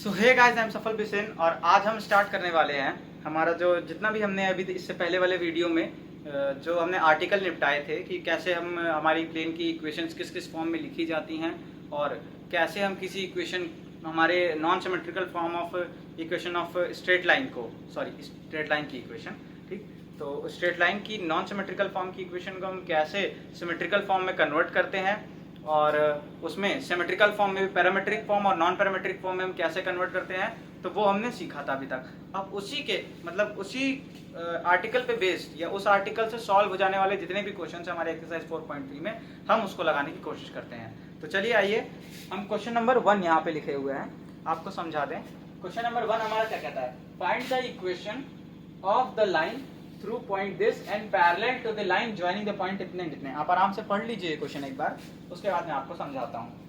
So hey guys, I am सफल बिसेन और आज हम स्टार्ट करने वाले हैं हमारा जो जितना भी हमने अभी इससे पहले वाले वीडियो में जो हमने आर्टिकल निपटाए थे कि कैसे हम हमारी प्लेन की इक्वेशंस किस किस फॉर्म में लिखी जाती हैं और कैसे हम किसी इक्वेशन हमारे non symmetrical form of equation of straight line को स्ट्रेट लाइन की इक्वेशन, ठीक। तो स्ट्रेट लाइन की नॉन सिमेट्रिकल फॉर्म की इक्वेशन को हम कैसे सिमेट्रिकल फॉर्म में कन्वर्ट करते हैं और उसमें सिमेट्रिकल फॉर्म में भी पैरामेट्रिक फॉर्म और नॉन पैरामेट्रिक फॉर्म में हम कैसे कन्वर्ट करते हैं, तो वो हमने सीखा था अभी तक। अब उसी के उसी आर्टिकल पे बेस्ड या उस आर्टिकल से सॉल्व हो जाने वाले जितने भी क्वेश्चन हैं हमारे एक्सरसाइज 4.3 में हम उसको लगाने की कोशिश करते हैं। तो चलिए आइए हम क्वेश्चन नंबर 1 यहाँ पे लिखे हुए हैं, आपको समझा दें। क्वेश्चन नंबर 1 हमारा क्या कहता है, find the equation of the line through point this and parallel to the line joining the point इतने इतने। आप आराम से पढ़ लीजिए क्वेश्चन एक बार, उसके बाद मैं आपको समझाता हूँ।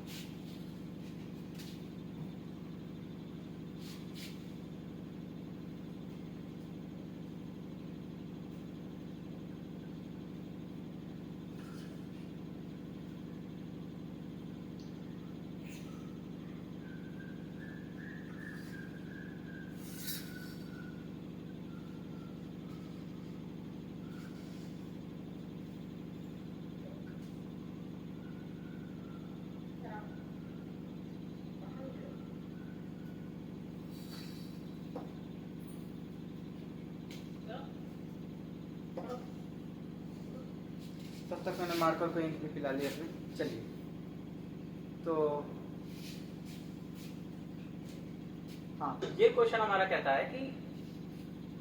तब तक मैंने मार्कर को इंक भी पिला लिया अपने। चलिए, तो हाँ, ये क्वेश्चन हमारा कहता है कि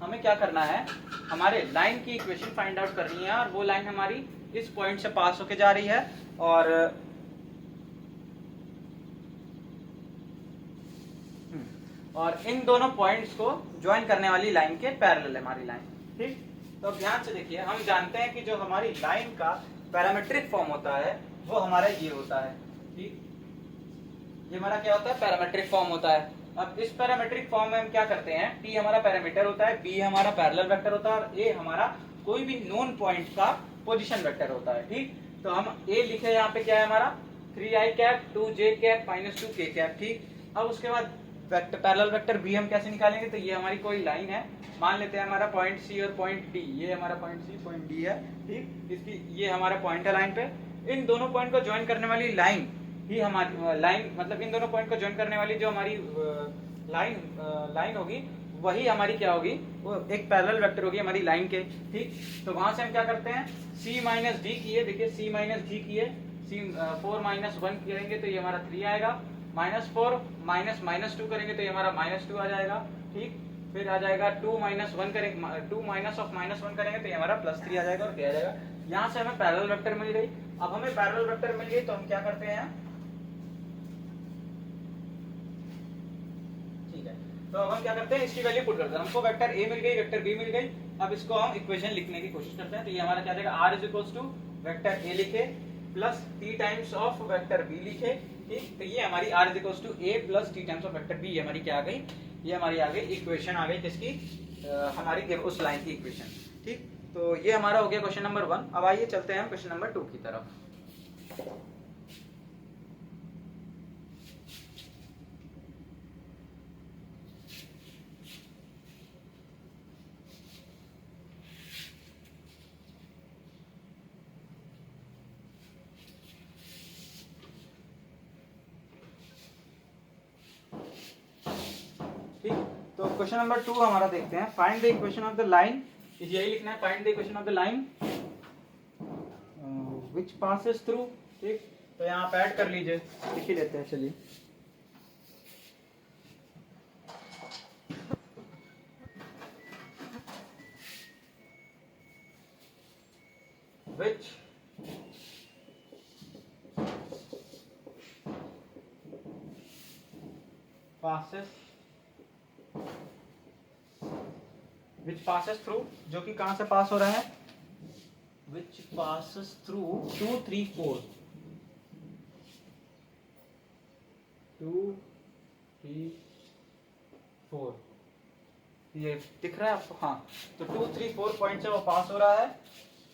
हमें क्या करना है, हमारे लाइन की इक्वेशन फाइंड आउट करनी है और वो लाइन हमारी इस पॉइंट से पास होके जा रही है और इन दोनों पॉइंट्स को ज्वाइन करने वाली लाइन के पैरेलल है हमारी लाइन, ठीक। तो अब ध्यान से देखिए, हम जानते हैं कि जो हमारी लाइन का पैरामेट्रिक फॉर्म होता है वो हमारा ये होता है, ठीक। ये हमारा क्या होता है, पैरामेट्रिक फॉर्म होता है। अब इस पैरामेट्रिक फॉर्म में हम क्या करते हैं, P हमारा पैरामीटर होता है, B हमारा पैरेलल वेक्टर होता है और A हमारा कोई भी नोन पॉइंट का पोजीशन वेक्टर होता है, ठीक। तो हम A लिखे यहाँ पे क्या है हमारा 3i cap 2j cap -2k cap, ठीक। अब उसके बाद वेक्टर पैरेलल वेक्टर B हम कैसे निकालेंगे, तो ये हमारी कोई लाइन है, मान लेते हैं हमारा पॉइंट C और पॉइंट D, ये हमारा पॉइंट C पॉइंट D है, ठीक। इसकी ये हमारा पॉइंट है लाइन पे। इन दोनों पॉइंट को ज्वाइन करने वाली लाइन ही हमारी लाइन इन दोनों पॉइंट को ज्वाइन करने वाली जो हमारी लाइन होगी वही हमारी क्या होगी, वो एक पैरेलल वेक्टर होगी हमारी लाइन के, ठीक। तो वहां से हम क्या करते हैं, C माइनस डी किए, देखिए C माइनस डी किए, 4 - 1 करेंगे तो ये हमारा 3 आएगा, -4 -2 करेंगे तो ये हमारा -2 आ जाएगा, ठीक। फिर आ जाएगा 2 - 1 करेंगे, 2 माइनस ऑफ -1 करेंगे तो ये हमारा +3 आ जाएगा और क्या आ जाएगा। यहाँ से हमें पैरेलल वेक्टर मिल गई। अब हमें पैरेलल वेक्टर मिल गई तो हम क्या करते हैं, ठीक है, तो अब हम क्या करते हैं, इसकी वैल्यू पुट करते हैं। हमको वेक्टर A मिल गई, वेक्टर B मिल गई। अब इसको हम इक्वेशन लिखने की कोशिश करते हैं। तो ये हमारा क्या जाएगा, R is to vector A लिखे plus T times of vector B लिखे, ठीक। तो ये हमारी R is to A plus T times of vector B, ये हमारी क्या आ गई, ये हमारी आ गई इक्वेशन आ गई किसकी, हमारी उस लाइन की इक्वेशन, ठीक। तो ये हमारा हो गया क्वेश्चन नंबर 1। अब आइए चलते हैं क्वेश्चन नंबर 2 की तरफ। तो क्वेश्चन नंबर 2 हमारा देखते हैं, find the equation of the line, यही लिखना है, find the equation of the line which passes through, ठीक। तो यहाँ आप ऐड कर लीजिए, लिख ही लेते हैं, चलिए। व्हिच passes थ्रू, जो कि कहां से पास हो रहा है, which passes through 2 3 4 2 3 4, ये दिख रहा है आपको, हाँ। तो 2 3 4 पॉइंट से वो पास हो रहा है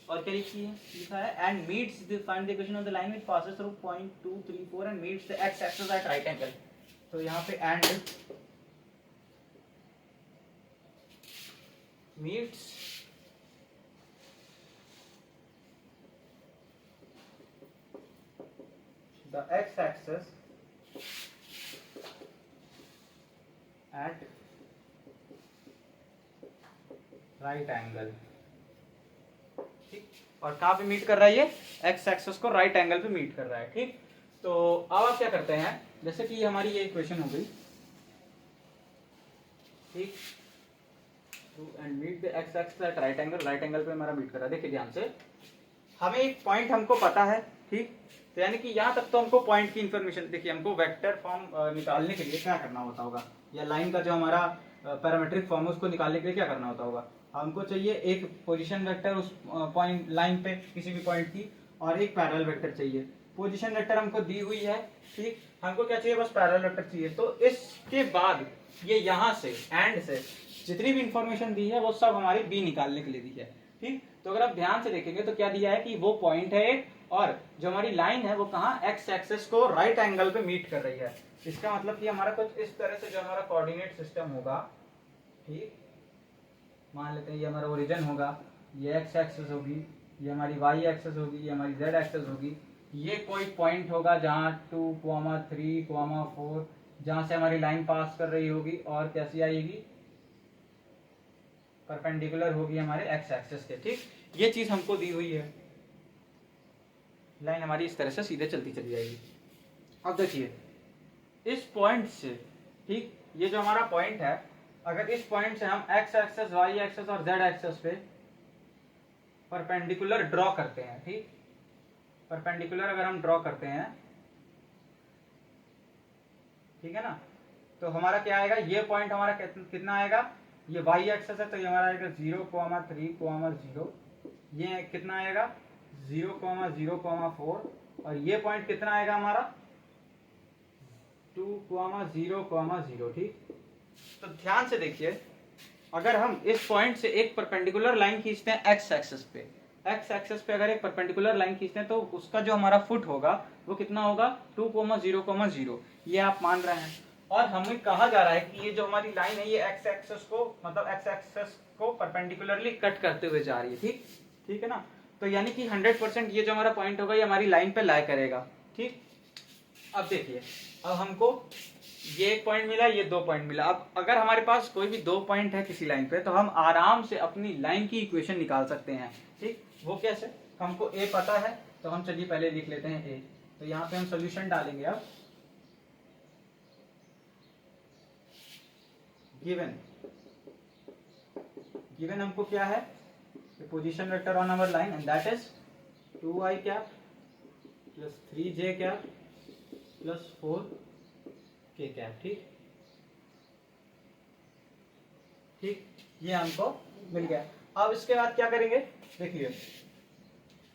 और क्या लिखा है, and meets the find the equation of the line which passes through point 2 3 4 and meets the x axis at right angle. तो यहाँ पे and meets the x-axis at right angle। ठीक, और कहाँ पे मीट कर रहा है ये? एक्स एक्सिस को राइट एंगल पे मीट कर रहा है। ठीक, तो अब आप क्या करते हैं, जैसे कि हमारी ये इक्वेशन हो गई, ठीक, and meet the x axis at right angle पे हमारा मीट कर रहा है। देखिए ध्यान से, हमें एक पॉइंट हमको पता है, ठीक, तो यानी कि यहाँ तक तो हमको पॉइंट की इंफॉर्मेशन, देखिए हमको वेक्टर फॉर्म निकालने के लिए क्या करना होता होगा, या लाइन का जो हमारा पैरामीट्रिक फॉर्म है उसको निकालने के लिए क्या करना होता होगा, हमको चाहिए एक पोजीशन वेक्टर उस पॉइंट लाइन पे किसी भी पॉइंट की, और एक पैरेलल वेक्टर चाहिए। पोजीशन वेक्टर हमको दी हुई है, ठीक, हमको क्या चाहिए, बस पैरेलल वेक्टर चाहिए। तो इसके बाद ये यहाँ से एंड से जितनी भी इंफॉर्मेशन दी है वो सब हमारी बी निकालने के लिए दी है। ठीक, तो अगर आप ध्यान से देखेंगे तो क्या दिया है कि वो पॉइंट है एक, और जो हमारी लाइन है वो कहाँ, एक्स एक्सिस को राइट एंगल पे मीट कर रही है। इसका मतलब कि हमारा कुछ इस तरह से जो हमारा कोऑर्डिनेट सिस्टम होगा, ठीक, मान लेते हैं ये हमारा ओरिजिन होगा, ये एक्स एक्सिस होगी, ये हमारी वाई एक्सिस होगी, ये हमारी जेड एक्सिस होगी, ये कोई पॉइंट होगा जहाँ 2, 3, 4 जहाँ से हमारी लाइन पास कर रही होगी, और कैसी आएगी, परपेंडिकुलर होगी हमारे एक्स एक्सिस के। ठीक, ये चीज हमको दी हुई है, लाइन हमारी इस तरह से सीधे चलती चली जाएगी। अब देखिए इस पॉइंट से, ठीक, ये जो हमारा पॉइंट है, अगर इस पॉइंट से हम एक्स एक्सिस, वाई एक्सिस और जेड एक्सिस पे परपेंडिकुलर ड्रॉ करते हैं, ठीक, परपेंडिकुलर अगर हम ड्रॉ करते हैं, ठीक है ना, तो हमारा क्या आएगा, ये पॉइंट हमारा कितना आएगा, ये वाई एक्सिस है तो ये हमारा आएगा 0,3,0, ये कितना आएगा 0,0,4, और ये पॉइंट कितना आएगा हमारा 2,0,0। ठीक, तो ध्यान से देखिए, अगर हम इस पॉइंट से एक परपेंडिकुलर लाइन खींचते हैं एक्स एक्सिस पे, एक्स एक्सिस पे अगर एक परपेंडिकुलर लाइन खींचते हैं तो उसका जो हमारा फुट होगा वो कितना होगा 2,0,0, ये आप मान रहे हैं। और हमें कहा जा रहा है कि ये जो हमारी लाइन है ये एक्स एक्सिस को, मतलब एक्स एक्सिस को परपेंडिकुलरली कट करते हुए जा रही है। ठीक, ठीक है ना, तो यानी कि 100% ये जो हमारा पॉइंट होगा ये हमारी लाइन पे लाई करेगा। ठीक, अब देखिए, अब हमको ये एक पॉइंट मिला, ये 2 पॉइंट मिला। अब अगर हमारे पास कोई भी 2 पॉइंट है किसी लाइन पे तो हम आराम से अपनी लाइन की इक्वेशन निकाल सकते हैं। ठीक, वो कैसे, हमको ए पता है तो हम चलिए पहले लिख लेते हैं ए, तो यहाँ पे हम सोल्यूशन डालेंगे। अब गिवन हमको क्या है, position vector on our line and that is 2i cap plus 3j cap plus 4k cap. ठीक, ठीक, ये हमको मिल गया। अब इसके बाद क्या करेंगे, देखिए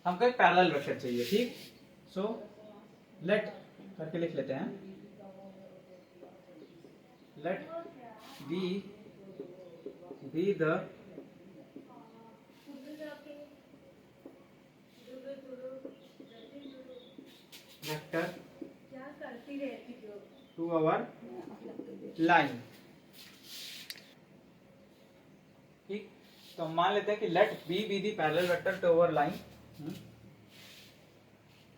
हमको एक पैरेलल वेक्टर चाहिए। ठीक, सो लेट करके लिख लेते हैं, let be the vector to our line. ठीक, तो मान लेते हैं कि let b be the parallel vector to our line.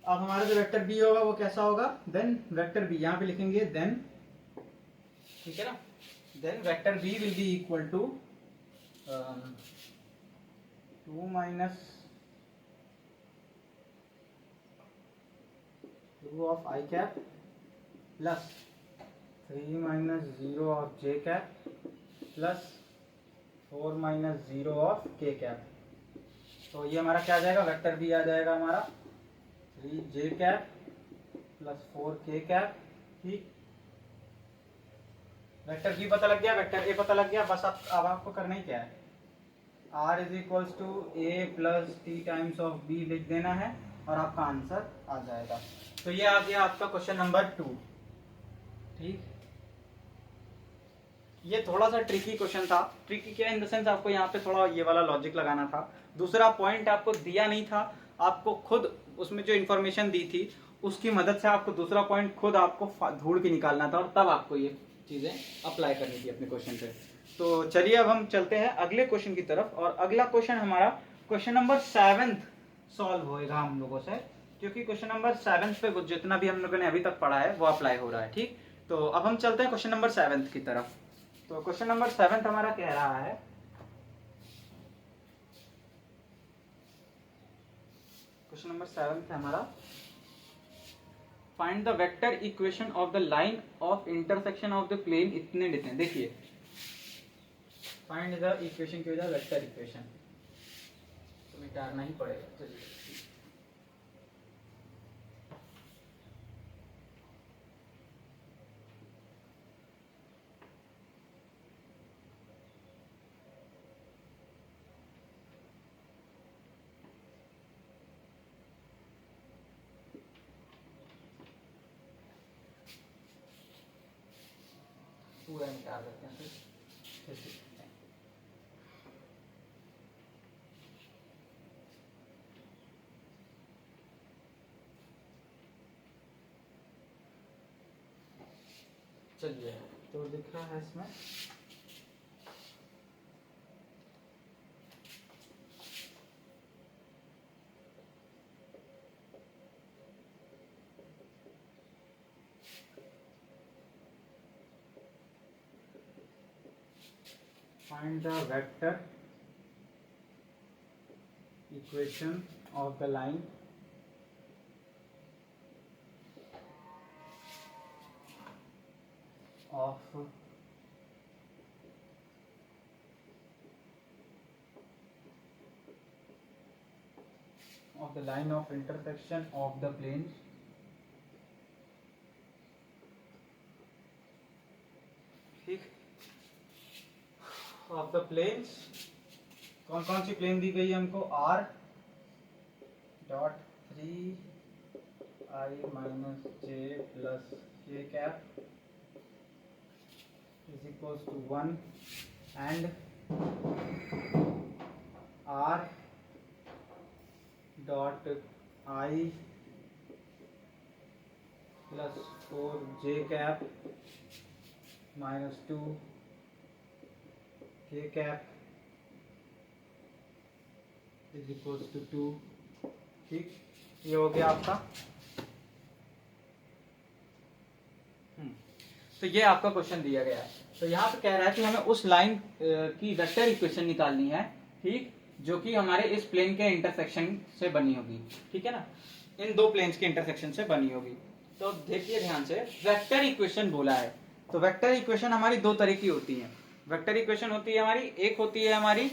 अब हमारा जो वेक्टर बी होगा वो कैसा होगा, देन वेक्टर बी यहाँ पे लिखेंगे देन, ठीक है ना, then vector b will be equal to 2 minus 2 of I cap plus 3 minus 0 of J cap plus 4 minus 0 of K cap। तो ये हमारा क्या आ जाएगा, वेक्टर बी आ जाएगा हमारा 3J cap plus 4K cap। ठीक, वेक्टर बी पता लग गया, वेक्टर ए पता लग गया, बस अब आपको करना ही क्या है, R is equals to a plus t times of b लिख देना है और आपका आंसर आ जाएगा। तो ये आ गया आपका क्वेश्चन नंबर 2। ठीक, ये थोड़ा सा ट्रिकी क्वेश्चन था। ट्रिकी क्या इन द सेंस, आपको यहाँ पे थोड़ा ये वाला लॉजिक लगाना था। दूसरा पॉइंट आपको दिया नहीं था, आपको खुद उसमें जो इन्फॉर्मेशन दी थी उसकी मदद से आपको दूसरा पॉइंट खुद आपको ढूंढ के निकालना था और तब आपको ये चीजें अप्लाई करनी थी अपने क्वेश्चन पे। तो चलिए अब हम चलते हैं अगले क्वेश्चन की तरफ, और अगला क्वेश्चन हमारा क्वेश्चन नंबर 7 सॉल्व होएगा हम लोगों से, क्योंकि क्वेश्चन नंबर 7 पे जितना भी हम लोगों ने अभी तक पढ़ा है वो अप्लाई हो रहा है। ठीक, तो अब हम चलते हैं क्वेश्चन नंबर 7 की तरफ। तो क्वेश्चन नंबर 7 हमारा कह रहा है, क्वेश्चन नंबर 7 हमारा find the vector equation of the line of intersection of the plane इतने देते हैं। देखिए, फाइंड द इक्वेशन की वजह वेक्टर इक्वेशन तो मिटाना ही पड़ेगा। चलिए, पूरा निकाल देते हैं फिर। चलिए, तो दिख रहा है इसमें find the vector equation of the line of the line of intersection of the planes ठीक, ऑफ द प्लेन्स। कौन कौन सी प्लेन दी गई है हमको? R dot 3i minus j plus k cap is equals to 1 and R dot i plus 4j cap minus 2 k cap is equals to 2। ठीक, ये हो गया आपका। तो ये आपका क्वेश्चन दिया गया है। तो यहाँ पे कह रहा है कि हमें उस लाइन की वेक्टर इक्वेशन निकालनी है, ठीक, जो कि हमारे इस प्लेन के इंटरसेक्शन से बनी होगी। ठीक है ना, इन दो प्लेन्स के इंटरसेक्शन से बनी होगी। तो देखिए ध्यान से, वेक्टर इक्वेशन बोला है, तो वेक्टर इक्वेशन हमारी दो तरह की होती है। वेक्टर इक्वेशन होती है हमारी, एक होती है हमारी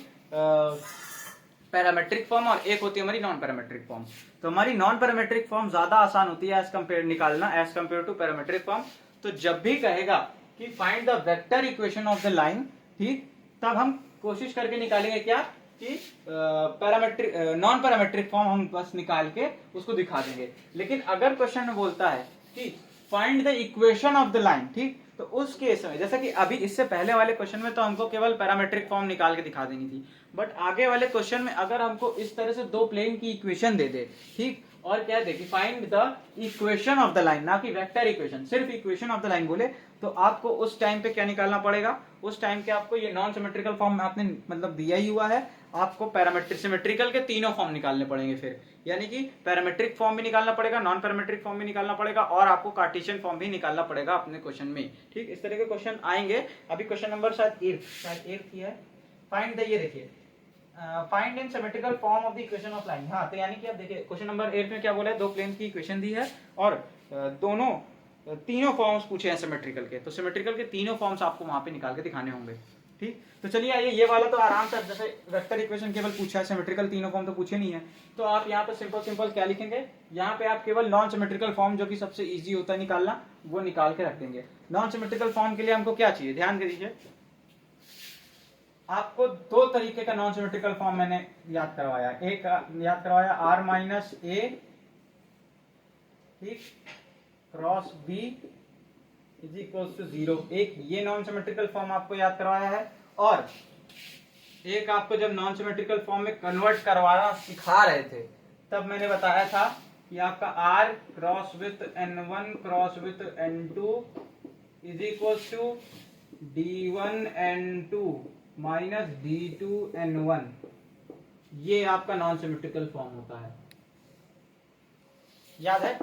पैरामेट्रिक फॉर्म और एक होती है हमारी नॉन पैरामेट्रिक फॉर्म। तो हमारी नॉन पैरामेट्रिक फॉर्म ज्यादा आसान होती है एज कंपेयर निकालना as compare to parametric form. तो जब भी कहेगा कि find the vector equation of the line, ठीक, तब हम कोशिश करके निकालेंगे क्या कि पैरामेट्रिक नॉन पैरामेट्रिक फॉर्म हम बस निकाल के उसको दिखा देंगे। लेकिन अगर क्वेश्चन में बोलता है कि find the equation of the line, ठीक, तो उस केस में, जैसा कि अभी इससे पहले वाले क्वेश्चन में तो हमको केवल पैरामेट्रिक फॉर्म निकाल के दिखा देनी थी, बट आगे वाले क्वेश्चन में अगर हमको इस तरह से दो प्लेन की इक्वेशन दे दे, ठीक, और क्या दे कि find the equation of the line, ना कि वेक्टर इक्वेशन, सिर्फ इक्वेशन ऑफ द लाइन बोले, तो आपको उस टाइम पे क्या निकालना पड़ेगा? उस टाइम पे आपको ये नॉन सिमेट्रिकल फॉर्म आपने मतलब दिया ही हुआ है, आपको पैरामेट्रिक सिमेट्रिकल के तीनों फॉर्म निकालने पड़ेंगे फिर, यानी कि पैरामेट्रिक फॉर्म भी निकालना पड़ेगा, नॉन पैरामेट्रिक फॉर्म भी निकालना पड़ेगा, और आपको कार्टेशियन फॉर्म भी निकालना पड़ेगा अपने क्वेश्चन में। ठीक, इस तरह के क्वेश्चन आएंगे। अभी क्वेश्चन नंबर शायद 8 की है। फाइंड द, ये देखिए, find in symmetrical form of the equation of line. हाँ, तो यानी कि अब देखिए क्वेश्चन नंबर 8 में क्या बोला है, दो प्लेन की इक्वेशन दी है और दोनों तीनों फॉर्म्स पूछे हैं सिमेट्रिकल के, तो सिमेट्रिकल के तीनों फॉर्म्स आपको वहां पे निकाल के दिखाने होंगे। ठीक, तो चलिए आइए, ये वाला तो आराम से, जैसे वेक्टर इक्वेशन केवल पूछा है, सिमेट्रिकल तीनों फॉर्म तो पूछे नहीं है, तो आप यहाँ पे सिंपल क्या लिखेंगे, यहाँ पे आप केवल नॉन सिमेट्रिकल फॉर्म, जो कि सबसे इजी होता है निकालना, वो निकाल के रख देंगे। नॉन सिमेट्रिकल फॉर्म के लिए हमको क्या चाहिए, ध्यान दीजिए, आपको दो तरीके का नॉन सिमेट्रिकल फॉर्म मैंने याद करवाया। एक याद करवाया r माइनस ए, ठीक, cross b is equal to 0, एक ये नॉन सिमेट्रिकल फॉर्म आपको याद करवाया है। और एक आपको जब नॉन सिमेट्रिकल फॉर्म में कन्वर्ट करवाना सिखा रहे थे, तब मैंने बताया था कि आपका r cross with n1 cross with n2 is equal to d1n2 minus d2n1, ये आपका नॉन सिमेट्रिकल फॉर्म होता है। याद है,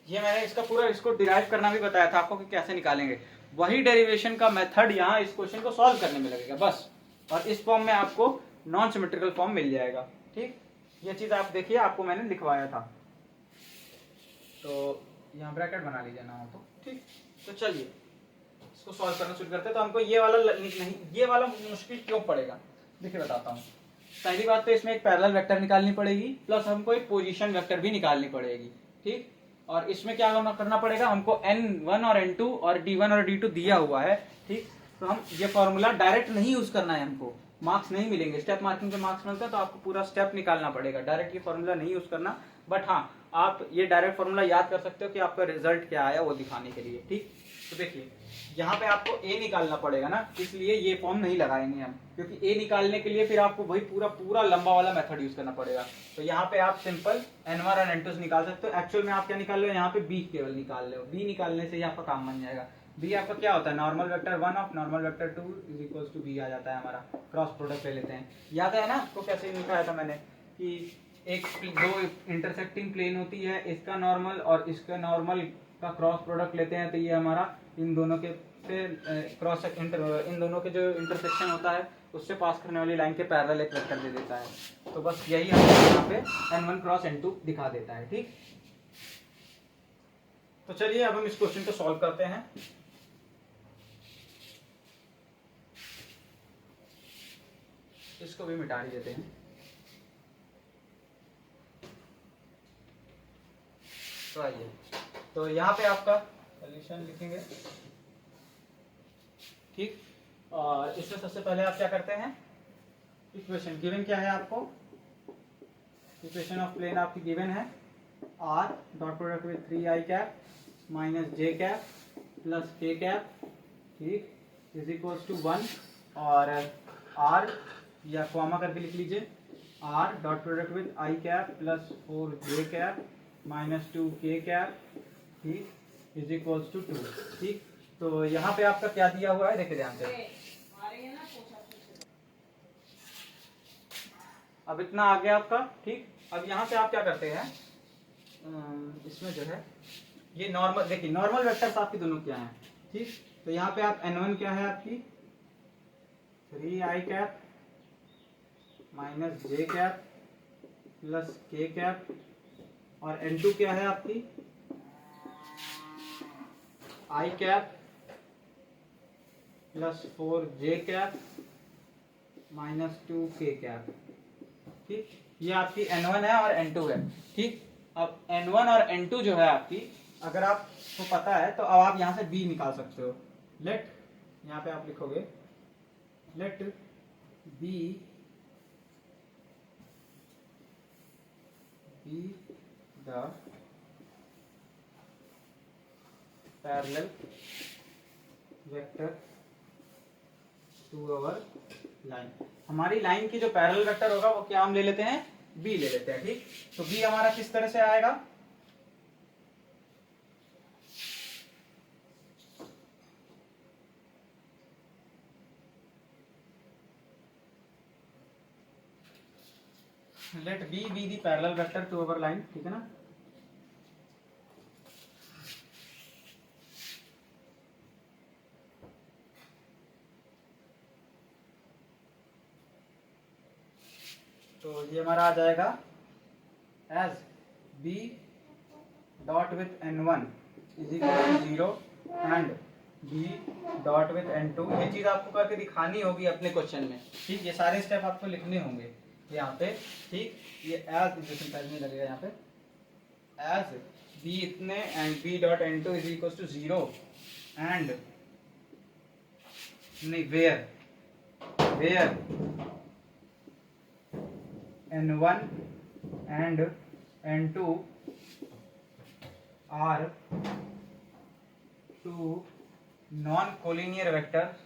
ये मैंने इसका पूरा इसको डिराइव करना भी बताया था आपको कि कैसे निकालेंगे। वही डेरिवेशन का मेथड यहाँ इस क्वेश्चन को सॉल्व करने में लगेगा बस, और इस फॉर्म में आपको नॉन सिमेट्रिकल फॉर्म मिल जाएगा। ठीक, ये चीज आप देखिए, आपको मैंने लिखवाया था, तो यहाँ ब्रैकेट बना लीजिए ना हो तो। ठीक, तो चलिए इसको सॉल्व करना शुरू करते हैं। तो हमको ये वाला नहीं, ये वाला मुश्किल क्यों पड़ेगा, देखिए बताता हूँ। पहली बात तो इसमें एक पैरेलल वेक्टर निकालनी पड़ेगी, प्लस हमको एक पोजीशन वेक्टर भी निकालनी पड़ेगी। ठीक, और इसमें क्या करना पड़ेगा, हमको n1 और n2 और d1 और d2 दिया हुआ है। ठीक, तो हम ये फॉर्मूला डायरेक्ट नहीं यूज करना है, हमको मार्क्स नहीं मिलेंगे, स्टेप मार्किंग के मार्क्स मिलते हैं, तो आपको पूरा स्टेप निकालना पड़ेगा, डायरेक्ट ये फॉर्मूला नहीं यूज करना। बट हाँ, आप ये डायरेक्ट फॉर्मूला याद कर सकते हो कि आपका रिजल्ट क्या आया वो दिखाने के लिए। ठीक, तो देखिए यहाँ पे आपको a निकालना पड़ेगा ना, इसलिए ये फॉर्म नहीं लगाएंगे हम, क्योंकि a निकालने के लिए फिर आपको वही पूरा लंबा वाला मेथड यूज करना पड़ेगा। तो यहाँ पे आप सिंपल n1 और n2 निकाल सकते हो। एक्चुअल में आप क्या निकाल रहे हो, यहाँ पे b केवल निकाल रहे हो, b निकालने से ही आपका काम बन जाएगा। b आपका क्या होता है, नॉर्मल वेक्टर 1 ऑफ normal vector 2 is equals to b आ जाता है हमारा। क्रॉस प्रोडक्ट ले लेते हैं, याद है ना आपको कैसे लिखाया था मैंने, कि एक दो इंटरसेक्टिंग प्लेन होती है, इसका नॉर्मल और इसका नॉर्मल का क्रॉस प्रोडक्ट लेते हैं, तो ये हमारा इन दोनों के क्रॉस इन दोनों के जो इंटरसेक्शन होता है उससे पास करने वाली लाइन के पैरेलल एक वेक्टर दे देता है। तो बस यही हमें यहाँ पे n1 क्रॉस n2 दिखा देता है। ठीक, तो चलिए अब हम इस क्वेश्चन को सॉल्व करते हैं। इसको भी मिटा ही देते हैं। तो आइए, तो यहाँ पे आपका सॉल्यूशन लिखेंगे। ठीक, और इसमें सबसे पहले आप क्या करते हैं, इक्वेशन गिवन क्या है आपको, इक्वेशन ऑफ प्लेन आपकी गिवन है r dot product with 3i cap minus j cap plus k cap, ठीक, इज इक्वल्स टू 1, और r या कॉमा करके लिख लीजिए, r dot product with i cap plus 4j cap minus 2k cap, ठीक, is equals to 2। ठीक, तो यहाँ पे आपका क्या दिया हुआ है, देखिए ध्यान से, अब इतना आ गया आपका। ठीक, अब यहाँ से आप क्या करते हैं, इसमें जो है ये नॉर्मल, देखिए नॉर्मल वेक्टर्स आपकी दोनों क्या हैं। ठीक, तो यहाँ पे आप n1 क्या है आपकी 3i cap minus j cap plus k cap, और n2 क्या है आपकी i cap plus 4j cap minus 2k cap. ठीक, ये आपकी n1 है और n2 है। ठीक, अब n1 और n2 जो है आपकी, अगर आपको पता है तो अब आप यहाँ से b निकाल सकते हो। लेट, यहाँ पे आप लिखोगे let b be the parallel vector to our line। हमारी लाइन की जो पैरेलल वेक्टर होगा वो क्या हम ले लेते हैं, b ले लेते हैं। ठीक, तो b हमारा किस तरह से आएगा, late b be the parallel vector to our line। ठीक है ना, तो ये हमारा आ जाएगा as b dot with n1 is equal to 0 and b dot with n2। ये चीज आपको करके दिखानी होगी अपने क्वेश्चन में। ठीक, ये सारे स्टेप आपको लिखने होंगे यहाँ पे। ठीक, ये एज इक्वेशन करने लगेगा यहाँ पे, एज b इतने and b dot n2 is equal to 0 and नहीं where n1 and n2 are two non-collinear vectors,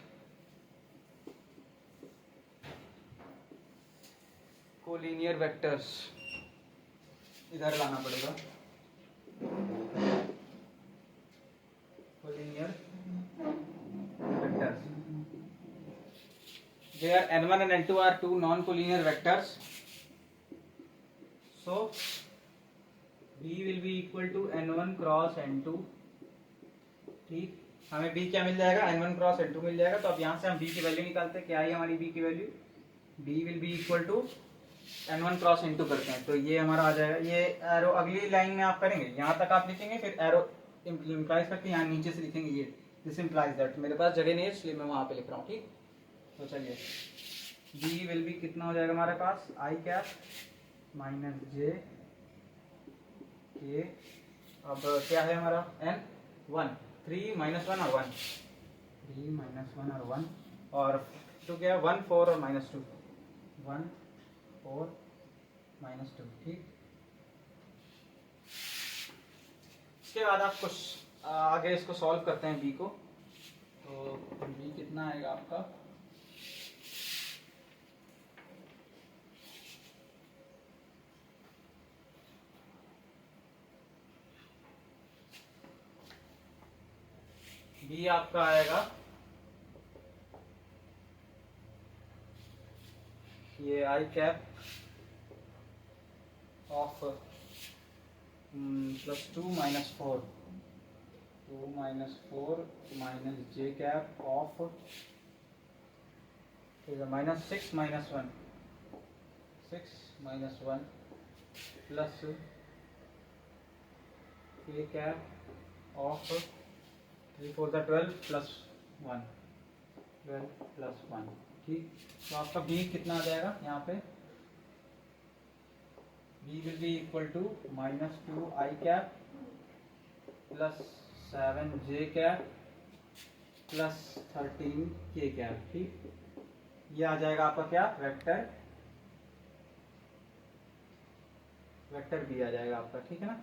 collinear vectors इधर लाना पड़ेगा, collinear vectors। where n1 and n2 are two non-collinear vectors, so b will be equal to n1 cross n2। ठीक, हमें b क्या मिल जाएगा, n1 cross n2 मिल जाएगा। तो अब यहाँ से हम b की वैल्यू निकालते हैं। क्या है हमारी b की value, b will be equal to n1 cross n2 करते हैं तो ये हमारा आ जाएगा। ये एरो अगली लाइन में आप करेंगे, यहाँ तक आप लिखेंगे, फिर एरो इम्प्लाइज करके यहाँ नीचे से लिखेंगे ये, दिस इम्प्लाइज दैट। मेरे पास जगह नहीं है इसलिए मैं वहाँ पे लिख रहा हूँ। ठीक, तो चलिए b विल बी कितना हो जाएगा हमारे पास, आई कैप माइनस जे के। अब क्या है हमारा n 1, 3 माइनस 1 और 1, 3 माइनस 1 और 1, और 2 क्या है 1 4 और माइनस 2, 1 4 माइनस 2। ठीक, इसके बाद आप कुछ आगे इसको सॉल्व करते हैं b को। तो b कितना आएगा आपका, b आपका आएगा ये i cap of plus 2 minus 4, 2 minus 4 minus j cap of minus 6 minus 1, 6 minus 1 plus k cap of 3 4 12 plus 1, 12 plus 1। ठीक, तो आपका b कितना आ जाएगा यहाँ पे, b will be equal to minus 2 i cap plus 7 j cap plus 13 k cap. ठीक, ये आ जाएगा आपका क्या, वेक्टर b आ जाएगा आपका। ठीक है ना,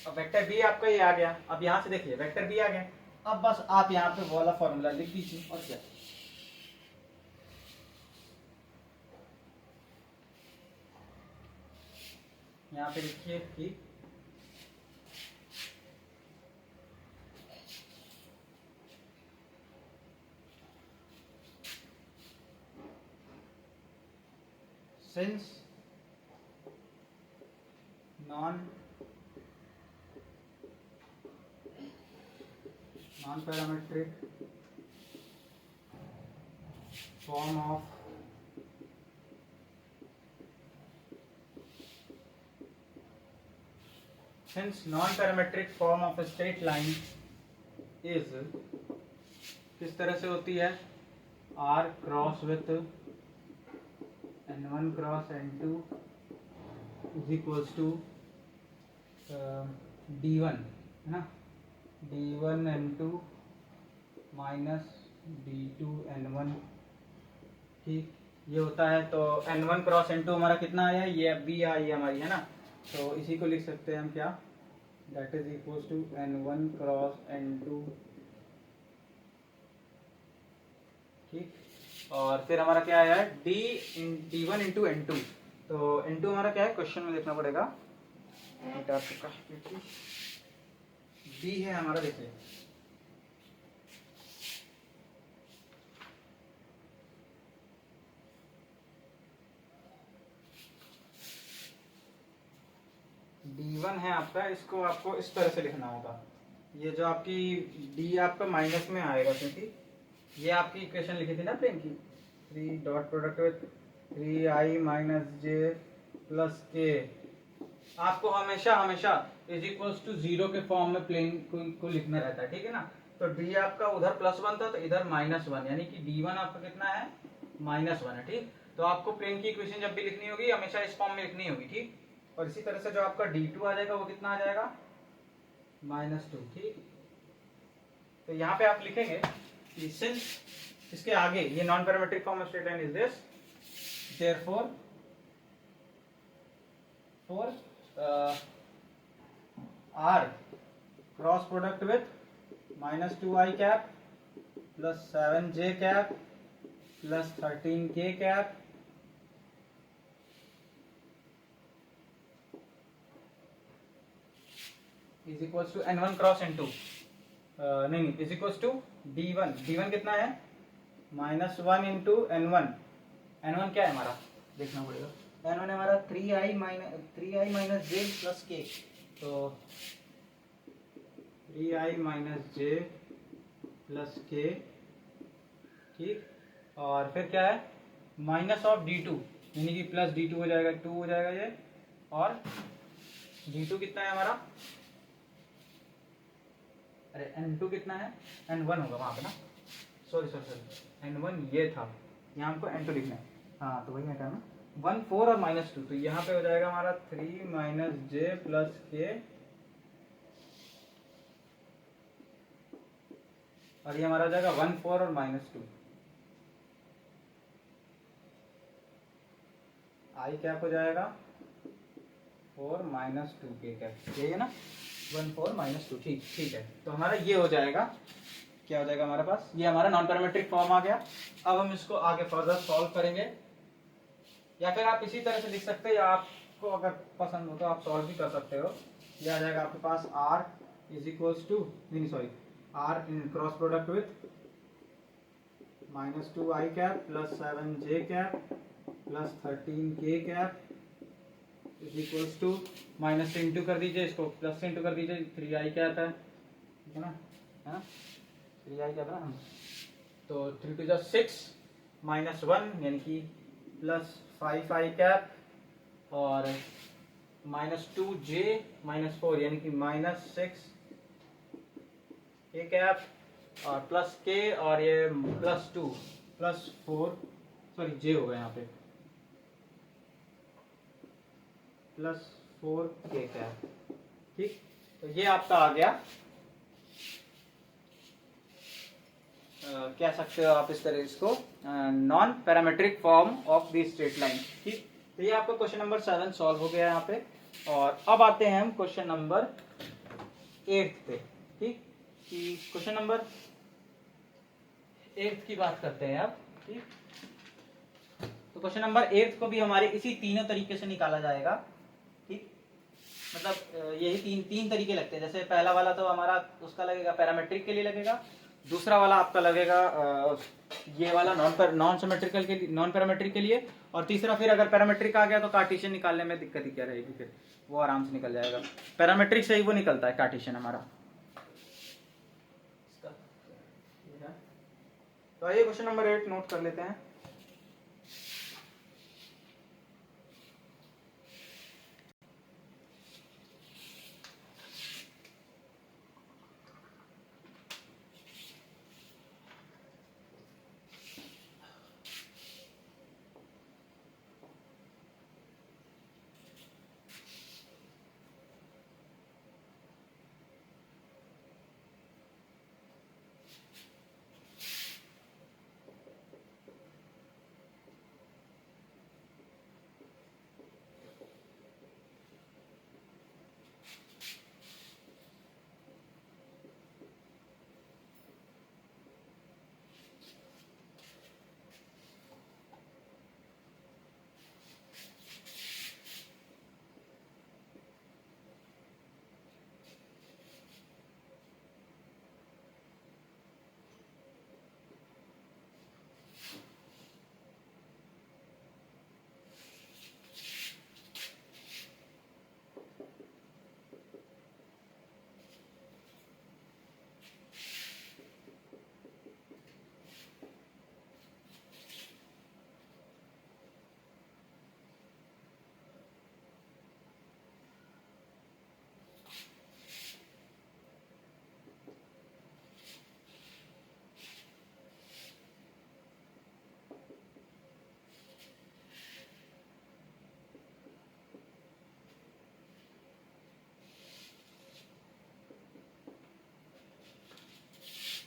अब वेक्टर बी आपका ये आ गया। अब यहाँ से देखिए वेक्टर बी आ गया। अब बस आप यहाँ पे वाला फॉर्मूला लिख दीजिए और क्या, यहाँ पे लिखिए कि since non parametric form of since non-parametric form of a straight line is किस तरह से होती है, r cross with n1 cross n2 is equals to d1 है ना, d1 n2 minus d2 n1। ठीक, ये होता है। तो n1 क्रॉस n2 हमारा कितना आया, ये b आई हमारी है ना, तो इसी को लिख सकते हैं हम क्या, that is equals to n1 cross n2। ठीक, और फिर हमारा क्या आया है, d1 इंटू n2। तो n2 हमारा क्या है, क्वेश्चन में देखना पड़ेगा, b है हमारा, देखिए d1 है आपका, इसको आपको इस तरह से लिखना होगा। ये जो आपकी d आपका माइनस में आएगा, क्योंकि ये आपकी इक्वेशन लिखी थी ना प्लेन की, 3 dot product with 3i minus J plus के। आपको हमेशा हमेशा इज इक्वल्स टू 0 के फॉर्म में प्लेन को लिखना रहता है। ठीक है ना, तो d आपका उधर +1 था तो इधर -1, यानी कि d1 आपका कितना है, -1 है। ठीक, तो आपको प्लेन की इक्वेशन जब भी लिखनी होगी हमेशा इस फॉर्म में लिखनी होगी। ठीक, और इसी तरह से जो आपका d2 आ जाएगा वो कितना आ जाएगा, -2। ठीक, तो यहाँ पे आप लिखेंगे कि सिंस इसके आगे ये non parametric form of straight line is this, therefore for r cross product with -2i cap plus 7j cap plus 13k cap is equals to n1 cross n2। नहीं नहीं, is equal to d1, d1 कितना है -1 into n1, n1 क्या है हमारा देखना पड़ेगा, n1 है हमारा 3i माइनस जे प्लस के, तो 3i माइनस जे प्लस के, ठीक, और फिर क्या है माइनस ऑफ d2 यानी कि प्लस d2 हो जाएगा, 2 हो जाएगा ये, और d2 कितना है हमारा, अरे n2 कितना है, n1 होगा वहाँ पे ना, सॉरी n1 ये था, यहाँ हमको n2 लिखना है, हाँ तो वही मैं कह रहा हूँ 1 4 और -2, तो यहाँ पे हो जाएगा हमारा 3 माइनस जे प्लस के, और ये हमारा हो जाएगा 1 4 और -2, आई कैप हो जाएगा 4 -2 के कैप, यही है ना 1 4 -2, ठीक ठीक है, तो हमारा ये हो जाएगा, क्या हो जाएगा हमारे पास, ये हमारा नॉन पैरामेट्रिक फॉर्म आ गया। अब हम इसको आगे फर्दर सॉल्व करेंगे, या फिर आप इसी तरह से लिख सकते हैं, या आपको अगर पसंद हो तो आप सॉल्व भी कर सकते हो। ये आ जाएगा आपके पास r इज इक्वल्स टू, नहीं sorry, r in cross product with -2i cap plus 7j cap plus 13k cap is equals to, minus से इंटू कर दीजिए, इसको प्लस से इंटू कर दीजिए, 3i कैप है, ठीक है ना 3i कैप है ना, तो 3 टू 6 -1 यानी कि प्लस 5i कैप और -2j -4 यानी कि -6 k कैप और प्लस k और ये +2 +4, सॉरी j होगा यहाँ पे, +4k कैप, ठीक, तो ये आपका आ गया, कह सकते हो आप इस तरह इसको non parametric form of the straight line, ठीक, तो ये आपका क्वेश्चन नंबर 7 सॉल्व हो गया यहाँ पे। और अब आते हैं हम क्वेश्चन नंबर 8 पे, ठीक, कि क्वेश्चन नंबर 8 की बात करते हैं अब, ठीक, तो क्वेश्चन नंबर 8 को भी हमारे इसी तीनों तरीके से निकाला जाएगा, ठीक, मतलब यही तीन तरीके लगते हैं, जैसे पहला वाला तो हमारा उसका लगेगा पैरामेट्रिक के लिए लगेगा, दूसरा वाला आपका लगेगा ये वाला नॉन सिमेट्रिकल के लिए, नॉन पैरामेट्रिक के लिए, और तीसरा फिर अगर पैरामेट्रिक आ गया तो कार्टेशियन निकालने में दिक्कत ही क्या रहेगी, फिर वो आराम से निकल जाएगा, पैरामेट्रिक से ही वो निकलता है कार्टेशियन हमारा। तो आइए क्वेश्चन नंबर 8 नोट कर लेते हैं।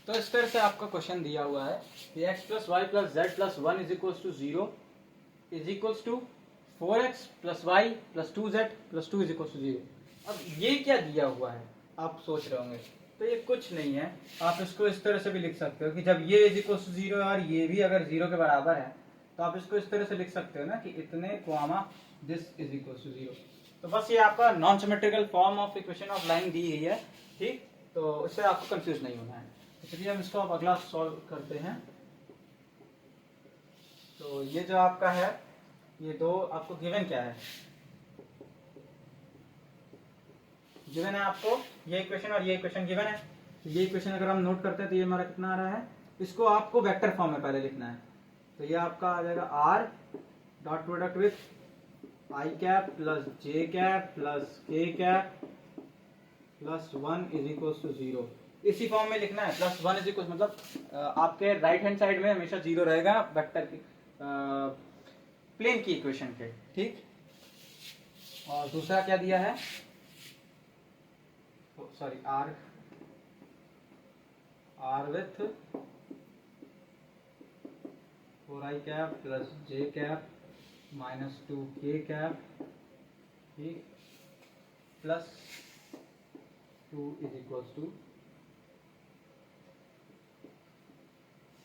तो इस तरह से आपका क्वेश्चन दिया हुआ है कि x + y + z + 1 = 0 is equals to 4x + y + 2z + 2 = 0। अब ये क्या दिया हुआ है आप सोच रहे होंगे, तो ये कुछ नहीं है, आप इसको इस तरह से भी लिख सकते हो कि जब ये = 0 और ये भी अगर 0 के बराबर है तो आप इसको इस तरह से लिख सकते हो ना कि इतने कॉमा दिस = 0। तो बस ये आपका non symmetrical form of equation of line दी गई है, ठीक। तो इससे आपको कंफ्यूज नहीं होना है। तो चलिए हम इसको अब अगला सॉल्व करते हैं। तो ये जो आपका है, ये दो आपको गिवन क्या है, गिवन है आपको ये इक्वेशन और ये इक्वेशन गिवन है। ये इक्वेशन अगर हम नोट करते हैं तो ये हमारा कितना आ रहा है, इसको आपको वेक्टर फॉर्म में पहले लिखना है। तो ये आपका आ जाएगा r dot product with i cap plus j cap plus k cap plus 1 is equal to 0। इसी फॉर्म में लिखना है। प्लस 1 इज इक्वल मतलब आपके राइट हैंड साइड में हमेशा 0 रहेगा वेक्टर की प्लेन की इक्वेशन के, ठीक। और दूसरा क्या दिया है, sorry r with 4i cap plus j cap minus 2k cap, ठीक, प्लस 2 इज इक्वल टू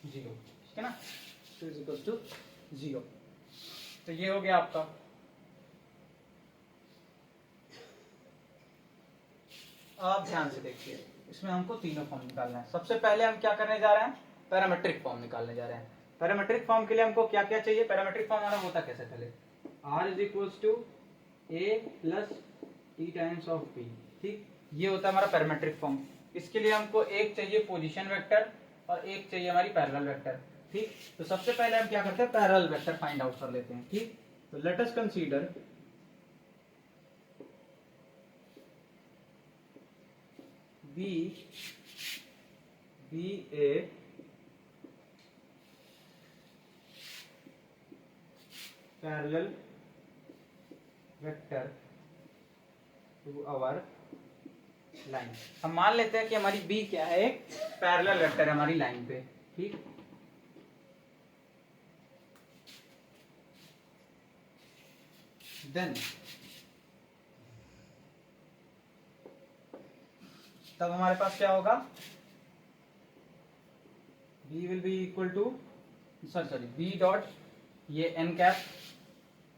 0, ठीक है ना। 2 इज इक्वल टू 0। तो ये हो गया आपका। आप ध्यान से देखिए, इसमें हमको तीनों फॉर्म निकालना है। सबसे पहले हम क्या करने जा रहे हैं, पैरामेट्रिक फॉर्म निकालने जा रहे हैं। पैरामेट्रिक फॉर्म के लिए हमको क्या क्या चाहिए, पैरामेट्रिक फॉर्म हमारा होता कैसे, पहले r is equal to a plus t times of b, ठीक। ये होता है हमारा पैरामेट्रिक फॉर्म। इसके लिए हमको एक चाहिए पोजीशन वेक्टर और एक चाहिए हमारी पैरेलल वेक्टर, ठीक। तो सबसे पहले हम क्या करते हैं, पैरेलल वेक्टर फाइंड आउट कर लेते हैं, ठीक। तो let us consider b a parallel vector to our line. हम मान लेते हैं कि हमारी बी क्या है, एक पैरेलल वेक्टर है हमारी लाइन पे, ठीक। देन तब हमारे पास क्या होगा, b will be equal to sorry b dot ये n कैप,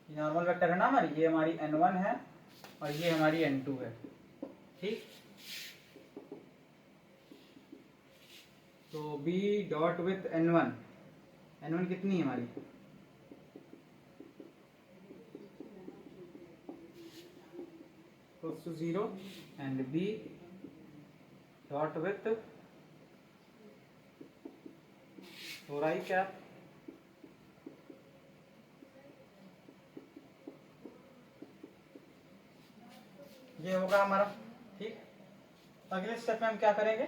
नॉर्मल वेक्टर है ना हमारी, ये हमारी n1 है और ये हमारी n2 है, ठीक। तो b dot with n1, n1 कितनी है हमारी, equals to 0 and b dot with 4i cap ये होगा हमारा, ठीक। अगले स्टेप में हम क्या करेंगे,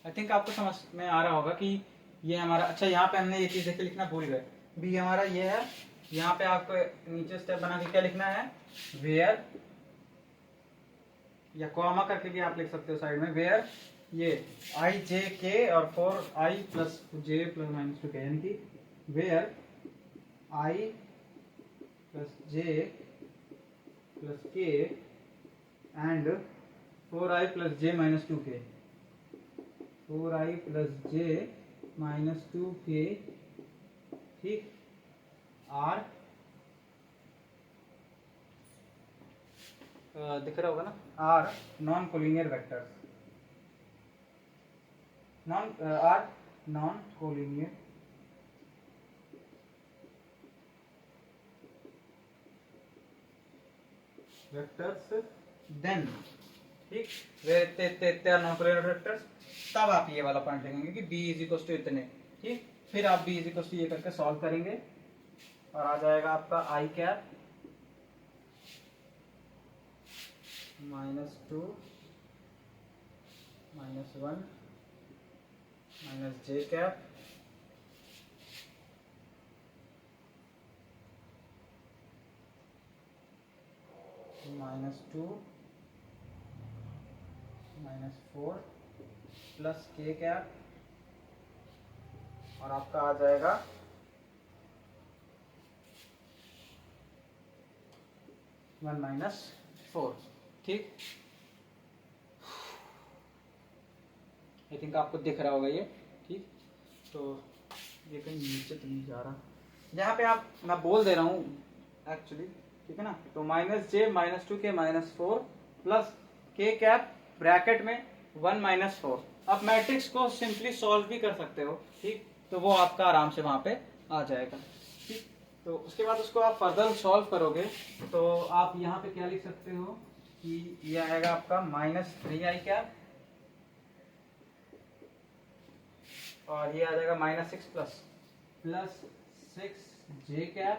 आई थिंक आपको समझ में आ रहा होगा कि ये हमारा, अच्छा यहाँ पे हमने ये चीज देख के लिखना भूल गए, बी हमारा ये है। यहाँ पे आपको नीचे स्टेप बना के क्या लिखना है, वेयर, या कॉमा करके भी आप लिख सकते हो साइड में, वेयर ये आई जे के और 4i plus j plus minus 2k, यानी कि where i plus j plus k and 4i plus j minus 2k, 4i plus j minus 2k, ठीक, आर दिख रहा होगा ना, are non collinear vectors, are non collinear vectors then, ठीक, they are non collinear vectors, तब आप ये वाला पॉइंट लिखेंगे कि b इज इक्वल टू इतने, ठीक। फिर आप b इज इक्वल टू ये करके सॉल्व करेंगे और आ जाएगा आपका i cap -2 -1 -j cap -2 -4 plus k cap और आपका आ जाएगा 1 -4, ठीक। आई थिंक आपको दिख रहा होगा ये, ठीक। तो ये कहीं नीचे तो नहीं जा रहा, यहाँ पे आप, मैं बोल दे रहा हूँ एक्चुअली, ठीक है ना। तो -j -2k -4 plus k cap bracket में 1 -4। आप मैट्रिक्स को सिंपली सॉल्व भी कर सकते हो, ठीक। तो वो आपका आराम से वहां पे आ जाएगा, ठीक। तो उसके बाद उसको आप फर्दर सॉल्व करोगे तो आप यहाँ पे क्या लिख सकते हो कि ये आएगा आपका -3i कैप और ये आ जाएगा -6 प्लस 6j कैप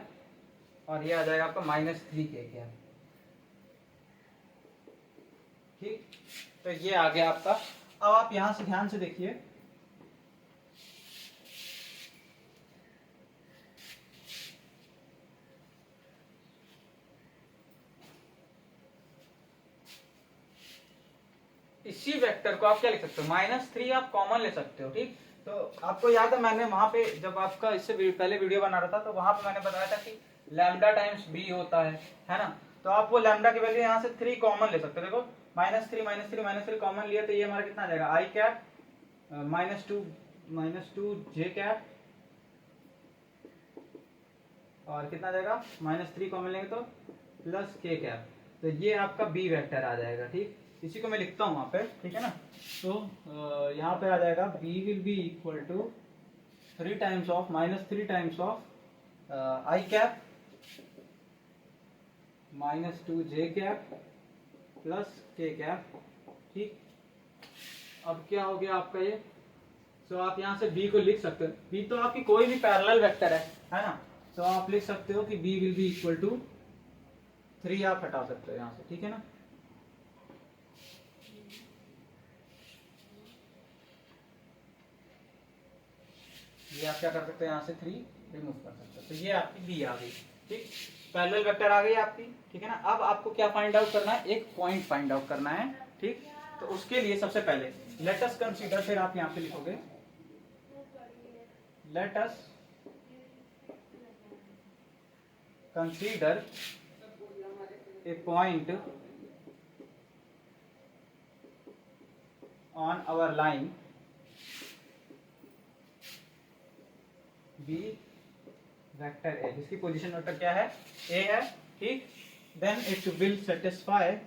और ये आ जाएगा आपका -3k कैप, ठीक। तो ये आ गया आपका। अब आप यहां से ध्यान से देखिए, इसी वेक्टर को आप क्या लिख सकते हो, -3 आप कॉमन ले सकते हो, ठीक। तो आपको याद है मैंने वहां पे जब आपका इससे पहले वीडियो बना रहा था तो वहां पे मैंने बताया था कि लैम्डा टाइम्स बी होता है ना। तो आप वो लैम्डा की वैल्यू यहाँ से 3 कॉमन ले सकते हो। देखो -3 कॉमन लिया तो ये हमारा कितना आ जाएगा, आई कैप -2 जे कैप और कितना आ जाएगा, -3 कॉमन लेंगे तो प्लस k कैप। तो ये आपका बी वेक्टर आ जाएगा, ठीक। इसी को मैं लिखता हूँ वहां पे, ठीक है ना। तो यहाँ पे आ जाएगा b will be equal to 3 times of -3 times of i cap -2j cap plus k cap, ठीक। अब क्या हो गया आपका ये, तो आप यहाँ से b को लिख सकते हो। b तो आपकी कोई भी पैरेलल वेक्टर है ना। तो आप लिख सकते हो कि b will be equal to 3, आप हटा सकते हो यहाँ से, ठीक है ना। ये आप क्या कर सकते हो, यहाँ से 3 रिमूव कर सकते हो। तो ये आपकी बी आ गई, ठीक। पैरेलल वेक्टर आ गई आपकी, ठीक है ना। अब आपको क्या फाइंड आउट करना है, एक पॉइंट फाइंड आउट करना है, ठीक। तो उसके लिए सबसे पहले लेट अस कंसीडर, फिर आप यहाँ पे लिखोगे let us consider a point on our line b vector a, जिसकी पोजीशन वेक्टर क्या है, ए है, ठीक। देन इट विल सेटिस्फाई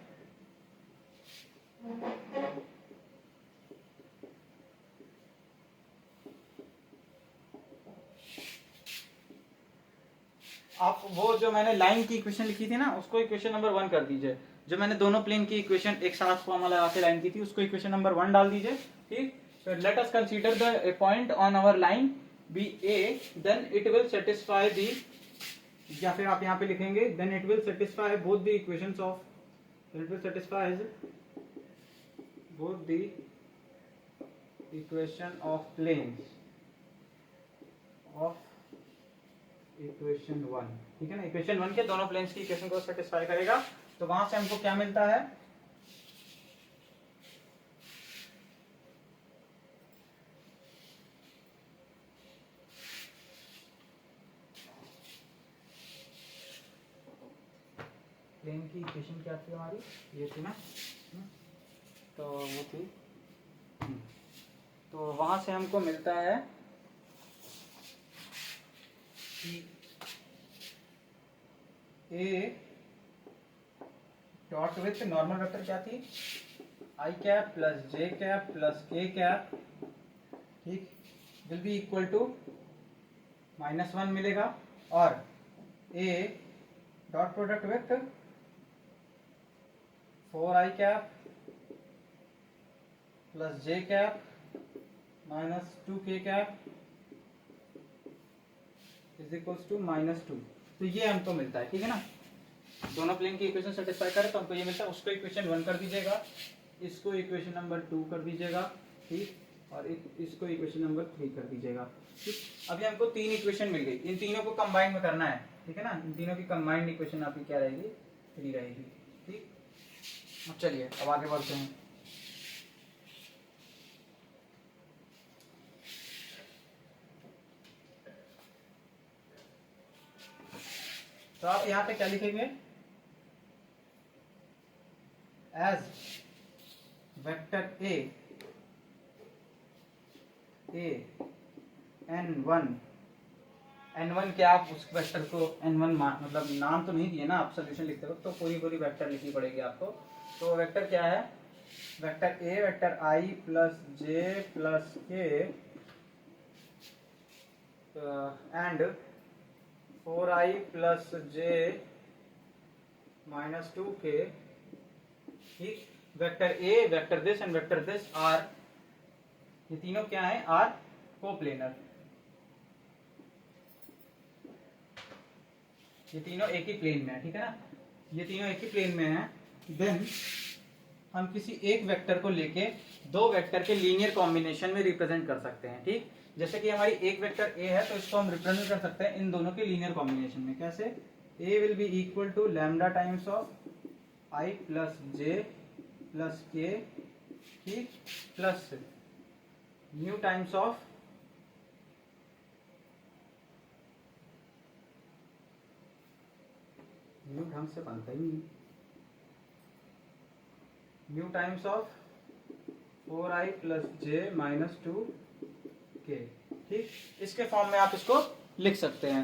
आप वो जो मैंने लाइन की इक्वेशन लिखी थी ना, उसको इक्वेशन नंबर 1 कर दीजिए। जो मैंने दोनों प्लेन की इक्वेशन एक साथ फॉर्मूला लगा के लाइन की थी, उसको इक्वेशन नंबर 1 डाल दीजिए, ठीक। तो let us consider the point on our line b a, then it will satisfy the, या फिर आप यहाँ पे लिखेंगे then it will satisfy both the equations of, it will satisfy both the equation of planes of equation 1, ठीक है ना। Equation 1 के दोनों प्लेन्स की इक्वेशन को सेटिस्फाई करेगा। तो वहां से हमको क्या मिलता है, प्लेन की इक्वेशन क्या थी हमारी, ये थी ना, तो वो थी, तो वहां से हमको मिलता है कि a dot with normal vector क्या थी, i cap plus j cap plus k cap, ठीक, विल बी इक्वल टू -1 मिलेगा। और a dot product with 4i cap plus j cap minus 2k cap is equals to -2। तो ये हमको मिलता है, ठीक है ना। दोनों प्लेन की इक्वेशन सेटिस्फाई करें तो हमको ये मिलता है। उसको इक्वेशन 1 कर दीजिएगा, इसको इक्वेशन नंबर 2 कर दीजिएगा, ठीक, और इसको इक्वेशन नंबर 3 कर दीजिएगा, ठीक। अभी हमको 3 इक्वेशन मिल गई, इन तीनों को कंबाइन में करना है, ठीक है ना। इन तीनों की कंबाइंड इक्वेशन आपकी क्या रहेगी, 3 रहेगी, ठीक। अब चलिए अब आगे बढ़ते हैं। तो आप यहाँ पे क्या लिखेंगे, एज वेक्टर ए n1 क्या, आप उस वेक्टर को n1 मतलब नाम तो नहीं दिए ना, आप सोल्यूशन लिखते हो तो पूरी पूरी वेक्टर लिखनी पड़ेगी आपको। तो वेक्टर क्या है, vector a vector i plus j plus k and 4i plus j minus 2k, ठीक। Vector a vector this and vector this are, ये तीनों क्या है, आर कोप्लेनर। ये तीनों एक ही प्लेन में है, ठीक है ना, ये तीनों एक ही प्लेन में है। देन हम किसी एक वेक्टर को लेके दो वेक्टर के लीनियर कॉम्बिनेशन में रिप्रेजेंट कर सकते हैं, ठीक। जैसे कि हमारी एक वेक्टर ए है तो इसको हम रिप्रेजेंट कर सकते हैं इन दोनों के लीनियर कॉम्बिनेशन में। कैसे, a will be equal to lambda times of i plus j plus k, ठीक, plus nu times of nu ढंग से बनता ही नहीं, nu times of 4i plus j minus 2k, ठीक। इसके फॉर्म में आप इसको लिख सकते हैं।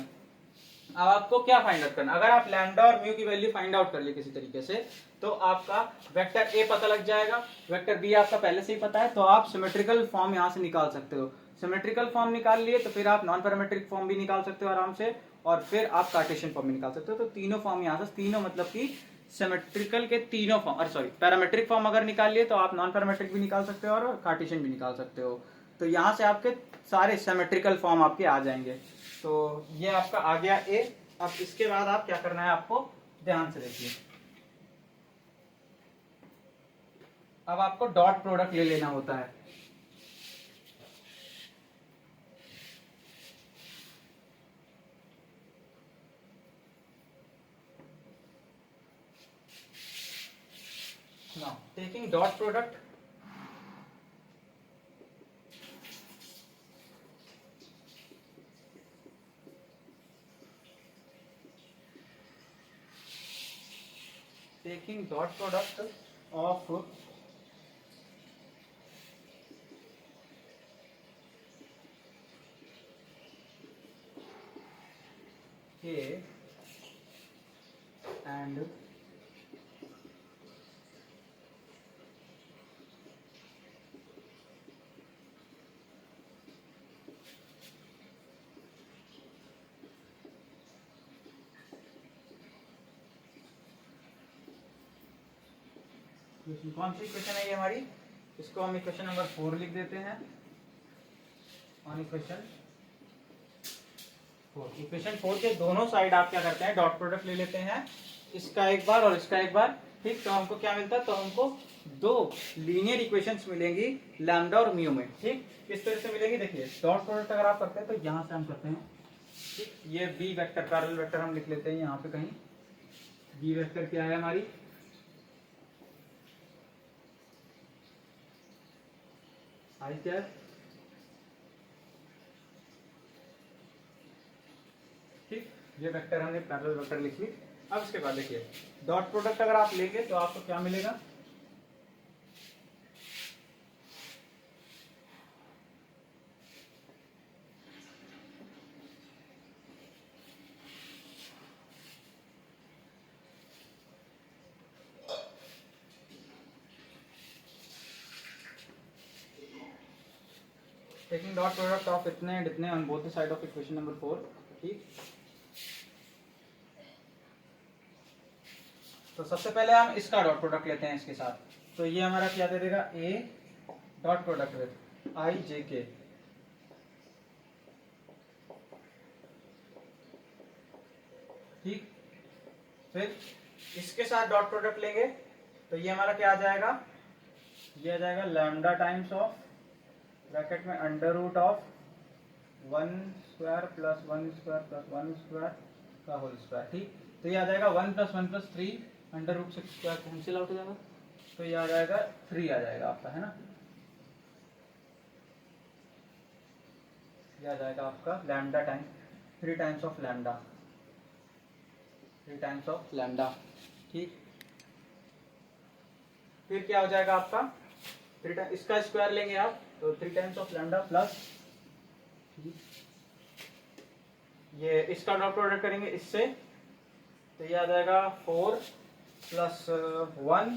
अब आपको क्या फाइंड आउट करना, अगर आप लैम्डा और म्यू की वैल्यू फाइंड आउट कर ले किसी तरीके से तो आपका वेक्टर ए पता लग जाएगा, वेक्टर बी आपका पहले से ही पता है, तो आप सिमेट्रिकल फॉर्म यहाँ से निकाल सकते हो। सिमेट्रिकल फॉर्म निकाल लिए तो फिर आप नॉन पैरामेट्रिक फॉर्म भी निकाल सकते हो आराम से, और फिर आप कार्टेशियन फॉर्म भी निकाल सकते हो। तो तीनों फॉर्म यहाँ से, तीनों मतलब कि सिमेट्रिकल के तीनों फॉर्म, और सॉरी पैरामेट्रिक फॉर्म अगर निकाल लिए तो आप नॉन पैरामेट्रिक भी निकाल सकते हो और कार्टेशियन भी निकाल सकते हो। तो यहाँ से आपके सारे सिमेट्रिकल फॉर्म आपके आ जाएंगे। तो ये आपका आ गया ए। अब इसके बाद आप क्या करना है, आपको ध्यान से देखिए, अब आपको डॉट प्रोडक्ट ले लेना होता है। Now taking dot product, taking dot product of k and कौन सी इक्वेशन है ये हमारी, इसको हम इक्वेशन नंबर 4 लिख देते हैं। ऑन इक्वेशन 4, इक्वेशन 4 के दोनों साइड आप क्या करते हैं, डॉट प्रोडक्ट ले लेते हैं, इसका एक बार और इसका एक बार, ठीक। तो हमको क्या मिलता है, तो हमको दो लीनियर इक्वेशंस मिलेंगी लैम्डा और म्यू में, ठीक। किस तरह से मिलेंगी, देखिए डॉट प्रोडक्ट अगर आप करते हैं तो यहाँ से हम करते हैं, ठीक। ये बी वेक्टर, पैरेलल वेक्टर हम लिख लेते हैं यहाँ पे कहीं, बी वेक्टर क्या है हमारी, आई कैप, ठीक। ये वेक्टर हमने पैरेलल वेक्टर लिख ली। अब इसके बाद देखिए डॉट प्रोडक्ट अगर आप लेंगे तो आपको क्या मिलेगा, टेकिंग डॉट प्रोडक्ट ऑफ इतने एंड इतने on both the side of equation number 4, ठीक। तो सबसे पहले हम इसका डॉट प्रोडक्ट लेते हैं इसके साथ, तो ये हमारा क्या दे देगा, a dot product with i j k, ठीक। फिर इसके साथ डॉट प्रोडक्ट लेंगे तो ये हमारा क्या आ जाएगा, ये आ जाएगा लैम्डा टाइम्स ऑफ ब्रैकेट में under root of 1 square plus 1 square plus 1 square का होल स्क्वायर, ठीक। तो ये आ जाएगा 1 + 1 + 3 under root 6 square cancel out हो जाएगा, तो ये आ जाएगा 3 आ जाएगा आपका, है ना। ये आ जाएगा आपका lambda time 3 times of lambda, 3 times of lambda, ठीक। फिर क्या हो जाएगा आपका 3 टाइम इसका स्क्वायर लेंगे आप, तो 3 टाइम्स ऑफ लैम्डा प्लस ये इसका डॉट प्रोडक्ट करेंगे इससे, तो ये आ जाएगा 4 + 1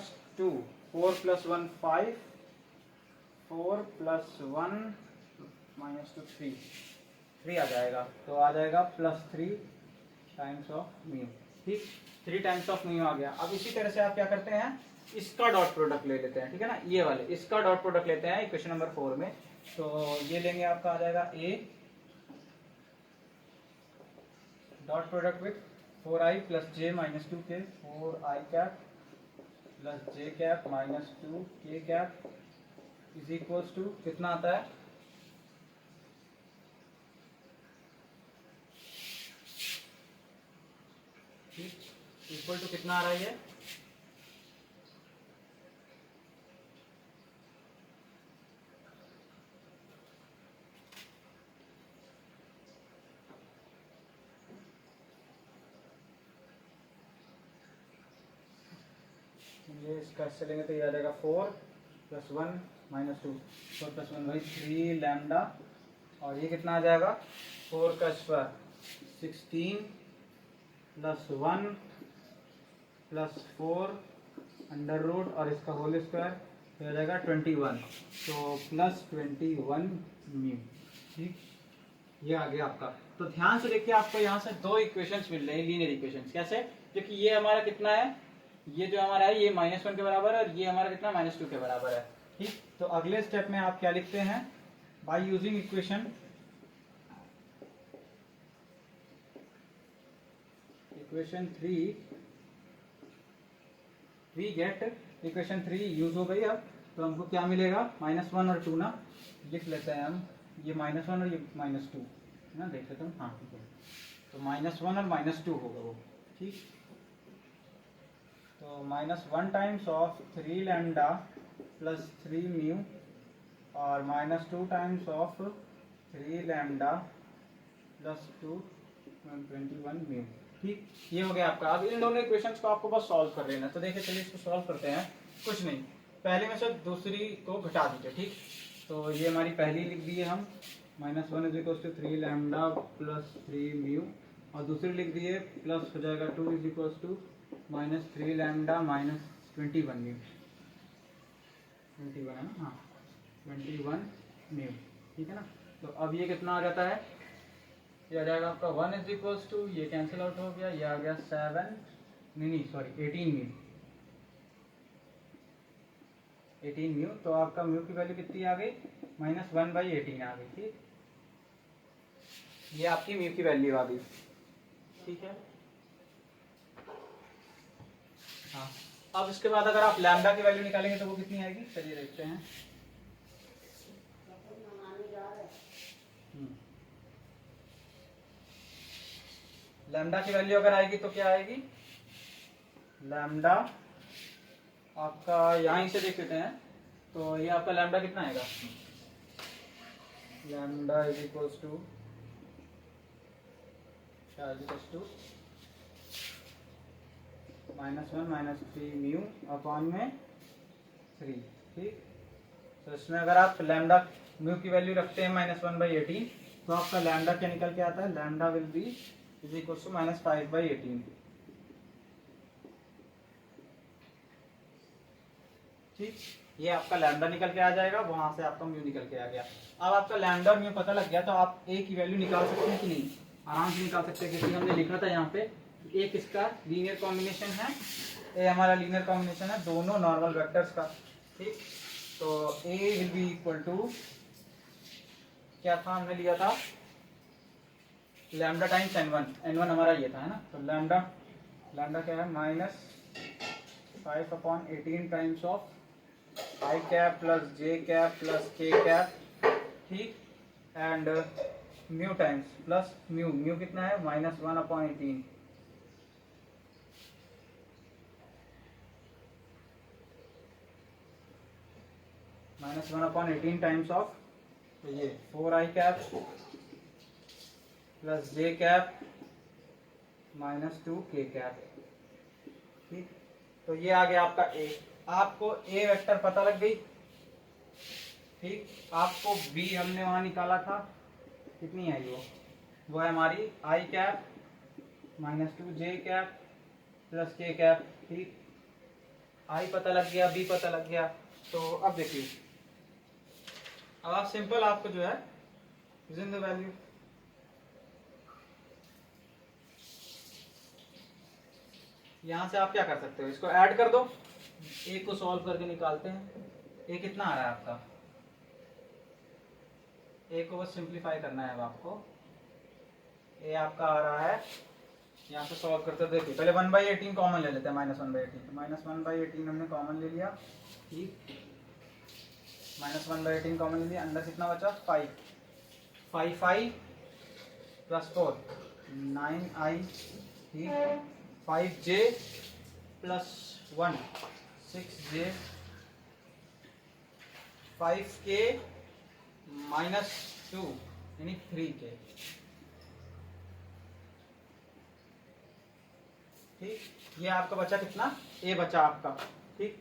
- 2, 4 + 1 5, 4 + 1 - 2 3 आ जाएगा, तो आ जाएगा +3 टाइम्स ऑफ म्यू, ठीक। 3 टाइम्स ऑफ म्यू आ गया। अब इसी तरह से आप क्या करते हैं, इसका डॉट प्रोडक्ट ले लेते हैं, ठीक है ना, ये वाले इसका डॉट प्रोडक्ट लेते हैं इक्वेशन नंबर 4 में, तो ये लेंगे आपका आ जाएगा a dot product with 4i + j - 2k, 4i cap plus j cap - 2k cap is equals to कितना आता है, इक्वल टू कितना आ रहा है ये, ये इसका इससे लेंगे तो ये आ जाएगा 4 + 1 - 2, 4 + 1 वही 3 लैम्डा, और ये कितना आ जाएगा 4 का स्क्वायर 16 + 1 + 4 अंडर रूट और इसका होल स्क्वायर, तो आ जाएगा 21, तो +21 म्यू, ठीक। ये आ गया आपका। तो ध्यान से देखिए, आपको यहाँ से 2 इक्वेशंस मिल रहे हैं, लीनियर इक्वेशंस। कैसे, क्योंकि ये हमारा कितना है, ये जो हमारा है ये -1 के बराबर है और ये हमारा कितना -2 के बराबर है, ठीक। तो अगले स्टेप में आप क्या लिखते हैं, by using equation 3 we get equation 3 use हो गई। अब तो हमको क्या मिलेगा, -1 और 2 ना, लिख लेते हैं हम, ये -1 और ये -2 है ना, देख लेते हैं, हाँ ठीक है, तो -1 और -2 होगा वो, ठीक। तो -1 times of 3 lambda plus 3 mu और -2 times of 3 lambda plus 2 21 mu, ठीक। ये हो गया आपका। अब इन दोनों इक्वेशंस को आपको बस सॉल्व कर लेना। तो देखिए, चलिए इसको सॉल्व करते हैं। कुछ नहीं, पहले में से दूसरी को घटा दीजिए, ठीक। तो ये हमारी पहली लिख दी है हम, -1 = 3 लैम्डा प्लस 3 म्यू, और दूसरी लिख दी है प्लस हो जाएगा 2 = -3 लैम्डा - 21 म्यू, 21 है ना, हाँ 21 म्यू, ठीक है ना। तो अब ये कितना आ जाता है, ये आ जाएगा आपका 1 = ये कैंसिल आउट हो गया, ये आ गया 7 नहीं सॉरी 18 म्यू, 18 म्यू। तो आपका म्यू की वैल्यू कितनी आ गई, -1/18 आ गई, ठीक। ये आपकी म्यू की वैल्यू आ गई, ठीक है। हाँ, अब इसके बाद अगर आप लैम्डा की वैल्यू निकालेंगे तो वो कितनी आएगी, चलिए देखते हैं। लैम्डा की वैल्यू अगर आएगी तो क्या आएगी, लैम्डा आपका यहीं से देख लेते हैं, तो ये आपका लैम्डा कितना आएगा, लैम्डा = -1 - 3 म्यू अपॉन में 3, ठीक। तो इसमें अगर आप लैम्डा म्यू की वैल्यू रखते हैं -1/18, तो आपका लैम्डा क्या निकल के आता है, लैम्डा विल बी -5/18, ठीक। ये आपका लैम्डा निकल के आ जाएगा, वहां से आपका म्यू निकल के आ गया। अब आपका लैम्डा और म्यू पता लग गया, तो आप ए की वैल्यू निकाल सकते हैं कि नहीं, आराम से निकाल सकते हैं, क्योंकि हमने लिखा था यहाँ पे एक इसका लीनियर कॉम्बिनेशन है, ये हमारा लीनियर कॉम्बिनेशन है दोनों नॉर्मल वेक्टर्स का। ठीक, तो ए विल बी इक्वल टू, क्या था हमने लिया था, लैम्डा टाइम्स n1, n1 हमारा ये था है ना, तो लैम्डा क्या है -5/18 times of i cap plus j cap plus k cap. ठीक, and mu times plus mu कितना है -1/18, -1/18 टाइम्स ऑफ ये 4i cap plus j cap -2k cap. ठीक, तो ये आ गया आपका ए। आपको ए वेक्टर पता लग गई। ठीक, आपको बी हमने वहां निकाला था, कितनी आई वो है हमारी आई cap -2j cap plus k cap. ठीक, आई पता लग गया, बी पता लग गया। तो अब देखिए, अब आप सिंपल आपको जो है इन द वैल्यू, यहां से आप क्या कर सकते हो, इसको ऐड कर दो, ए को सॉल्व करके निकालते हैं। ए कितना आ रहा है आपका, ए को बस सिंप्लीफाई करना है अब आपको। ए आपका आ रहा है, यहाँ से सॉल्व करते देखिए, पहले 1/18 कॉमन ले लेते हैं, -1/18, तो -1/18 हमने कॉमन ले लिया। ठीक, -1/18 कॉमन ले लिया, अंदर कितना बचा 5 प्लस 4 9i। ठीक, 5j प्लस 1 6j, 5k -2 यानी 3k। ठीक, ये आपका बचा कितना, ए बचा आपका। ठीक,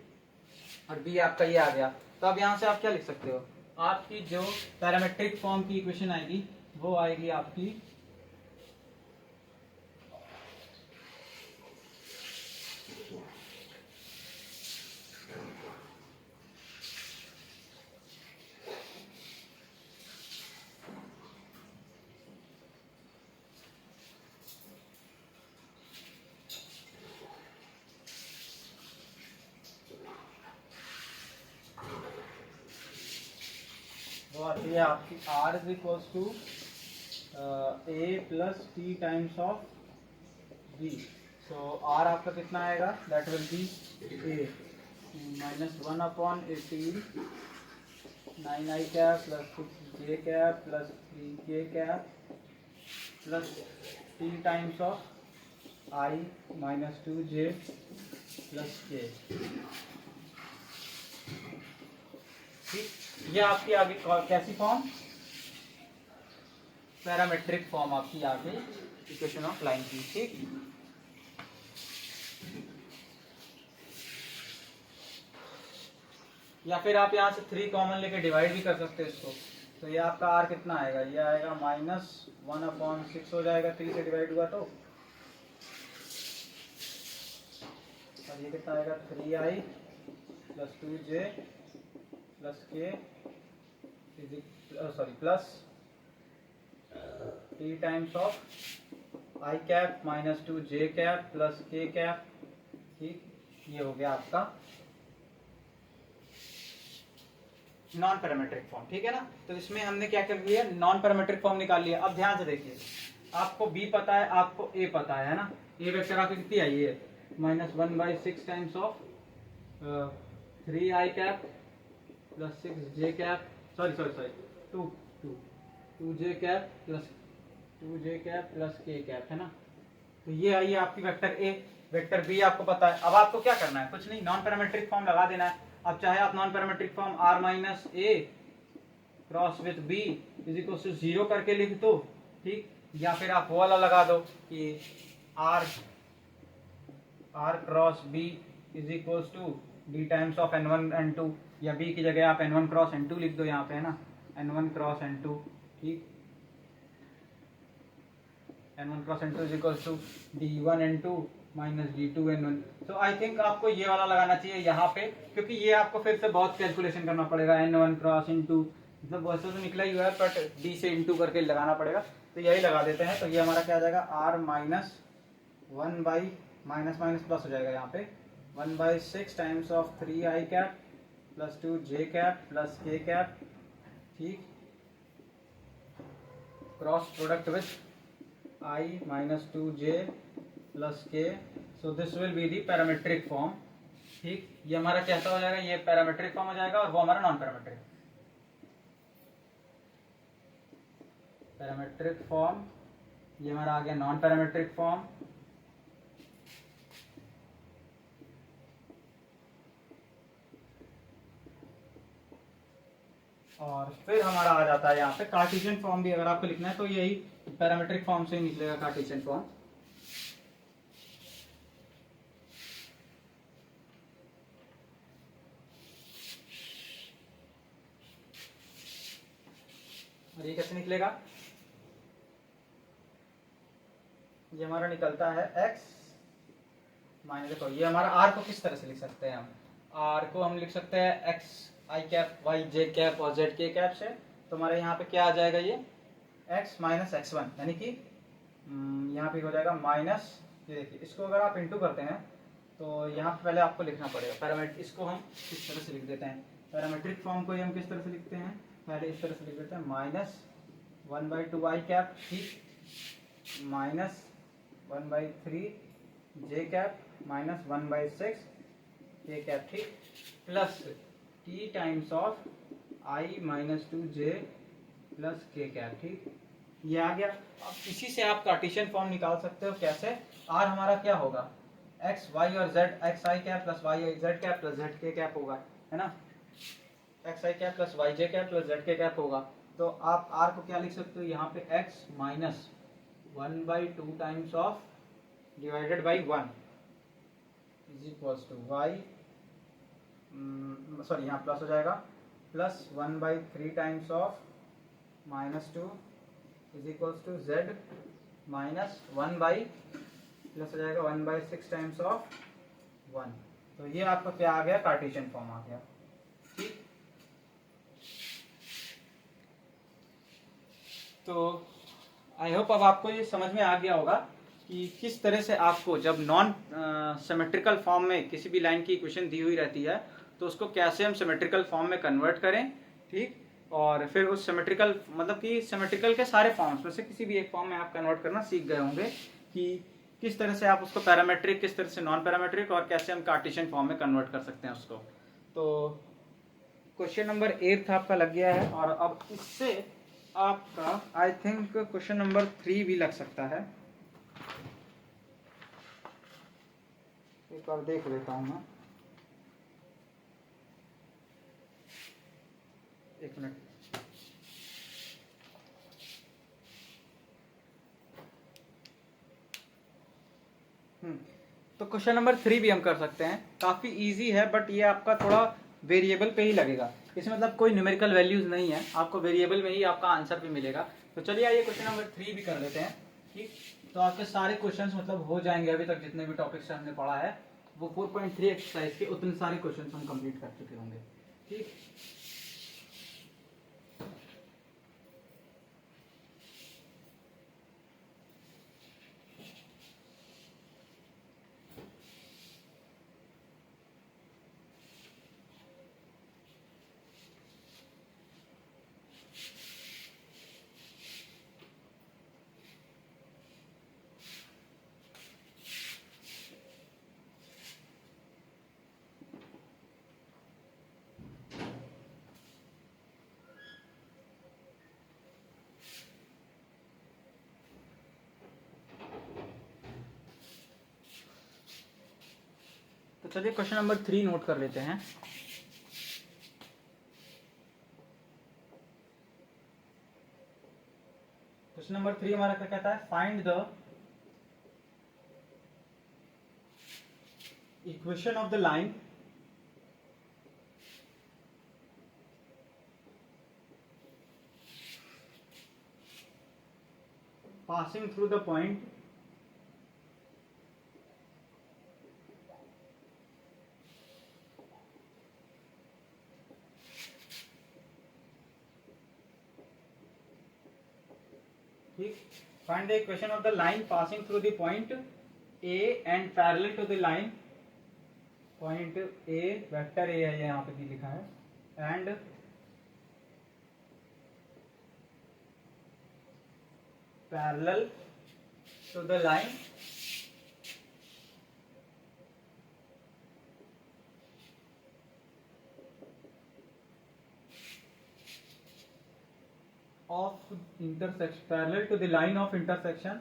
और बी आपका ये आ गया। तो अब यहाँ से आप क्या लिख सकते हो, आपकी जो पैरामेट्रिक फॉर्म की इक्वेशन आएगी वो आएगी आपकी वो आती है आपकी r is equals to a plus t times of b। So r आपका कितना आएगा, that will be a -1/18 9i cap plus 6j cap plus 3k cap plus t times of i -2j plus k। ठीक, ये आपकी आगे कैसी form, parametric form आपकी आ गई इक्वेशन ऑफ लाइन की। ठीक, या फिर आप यहाँ से 3 कॉमन लेके डिवाइड भी कर सकते हो इसको। तो ये आपका r कितना आएगा, ये आएगा -1/6 हो जाएगा, 3 से डिवाइड हुआ तो, और ये कितना आएगा 3i plus 2j plus k sorry plus t times of i cap -2j cap plus k cap. ठीक, ये हो गया आपका नॉन पैरामेट्रिक फॉर्म। ठीक है ना, तो इसमें हमने क्या कर लिया, नॉन पैरामेट्रिक फॉर्म निकाल लिया। अब ध्यान से देखिए, आपको b पता है, आपको a पता है ना, a वेक्टर आपकी कितनी आई है -1/6 times of 3i cap plus 6j cap sorry 2j cap plus 2j cap plus k cap है ना। तो ये आई है आपकी वेक्टर a। वेक्टर b आपको पता है। अब आपको क्या करना है, कुछ नहीं, नॉन पैरामेट्रिक फॉर्म लगा देना है। अब चाहे आप non parametric form r - a cross with b is equal to 0 करके लिख दो। ठीक, या फिर आप वो वाला लगा दो कि r cross b is equal to d times of n1 n2, या b की जगह आप n1 क्रॉस n2 लिख दो यहाँ पे है ना, n1 क्रॉस n2। ठीक, n1 cross n2 is equal to d1 n2 minus d2 n1। तो आई थिंक आपको ये वाला लगाना चाहिए यहाँ पे, क्योंकि ये आपको फिर से बहुत कैलकुलेशन करना पड़ेगा, n1 क्रॉस n2, मतलब वैसे तो निकला ही हुआ है, बट d से n2 करके लगाना पड़ेगा। तो यही लगा देते हैं। तो ये हमारा क्या आ जाएगा, r minus 1 by minus minus plus हो जाएगा यहाँ पे 1/6 times of 3i cap plus 2j cap plus k cap, ठीक, cross product with i minus 2j plus k, so this will be the parametric form, ठीक। ये हमारा कैसा हो जाएगा, ये पैरामेट्रिक फॉर्म हो जाएगा और वो हमारा नॉन पैरामेट्रिक पैरामेट्रिक फॉर्म, ये हमारा आ गया नॉन पैरामेट्रिक फॉर्म। और फिर हमारा आ जाता है यहाँ पे कार्टेशियन फॉर्म भी अगर आपको लिखना है तो यही पैरामेट्रिक फॉर्म से ही निकलेगा कार्टेशियन फॉर्म। और ये कैसे निकलेगा, ये हमारा निकलता है x माइनस, देखो ये हमारा r को किस तरह से लिख सकते हैं, हम r को हम लिख सकते हैं x i cap y j cap और z k कैप से, तो हमारे यहाँ पे क्या आ जाएगा, ये x माइनस x1, यानी कि यहाँ पे हो जाएगा माइनस, ये देखिए इसको अगर आप इंटू करते हैं तो यहाँ पे पहले आपको लिखना पड़ेगा पैरामीटर, इसको हम किस तरह से लिख देते हैं, पैरामीट्रिक फॉर्म को हम किस तरह से लिखते हैं, पहले इस तरह से लिख देते हैं माइनस 1/2 i कैप, ठीक, minus 1/3 j cap minus 1/6 k cap, ठीक, plus t times of i minus 2j plus k cap, ठीक, ये आ गया। अब इसी से आप कार्टेशियन फॉर्म निकाल सकते हो, कैसे, r हमारा क्या होगा, x y और z, x i cap plus y z cap plus z k cap होगा, है ना, x i cap plus y j cap plus z k cap होगा, तो आप r को क्या लिख सकते हो, यहाँ पे x minus 1/2 times of divided by 1 is equals to y, sorry यहाँ प्लस हो जाएगा, plus 1/3 times of minus 2 is equals to z minus 1 by, plus हो जाएगा 1/6 टाइम्स ऑफ 1, तो ये आपका क्या आ गया, कार्टेशियन फॉर्म आ गया, ठीक। तो आई होप अब आपको ये समझ में आ गया होगा कि किस तरह से आपको जब नॉन सिमेट्रिकल फॉर्म में किसी भी लाइन की इक्वेशन दी हुई रहती है तो उसको कैसे हम सिमेट्रिकल फॉर्म में कन्वर्ट करें, ठीक, और फिर उस सिमेट्रिकल मतलब कि सिमेट्रिकल के सारे फॉर्म्स में से किसी भी एक फॉर्म में आप कन्वर्ट करना सीख गए होंगे कि किस तरह से आप उसको पैरामेट्रिक, किस तरह से नॉन पैरामेट्रिक और कैसे हम कार्टेशियन फॉर्म में कन्वर्ट कर सकते हैं उसको। तो क्वेश्चन नंबर 8 आपका लग गया है और अब इससे आपका आई थिंक क्वेश्चन नंबर 3 भी लग सकता है, एक बार देख लेता हूँ मैं, एक मिनट, तो क्वेश्चन नंबर 3 भी हम कर सकते हैं, काफ़ी इजी है बट ये आपका थोड़ा वेरिएबल पे ही लगेगा, इसमें मतलब कोई न्यूमेरिकल वैल्यूज नहीं है, आपको वेरिएबल में ही आपका आंसर भी मिलेगा। तो चलिए आइए क्वेश्चन नंबर 3 भी कर लेते हैं, ठीक, तो आपके सारे क्वेश्चंस मतलब हो जाएंगे, अभी तक जितने भी टॉपिक्स हमने पढ़ा है वो 4.3 एक्सरसाइज के उतने सारे क्वेश्चंस हम कंप्लीट कर चुके होंगे, ठीक। तो चलिए क्वेश्चन नंबर 3 नोट कर लेते हैं। क्वेश्चन नंबर 3 हमारा क्या कहता है, find the equation of the line passing through the point ठीक, find the equation of the line passing through the point A and parallel to the line, point A, vector A है, यहाँ पे भी लिखा है, and parallel to the line of intersection, parallel to the line of intersection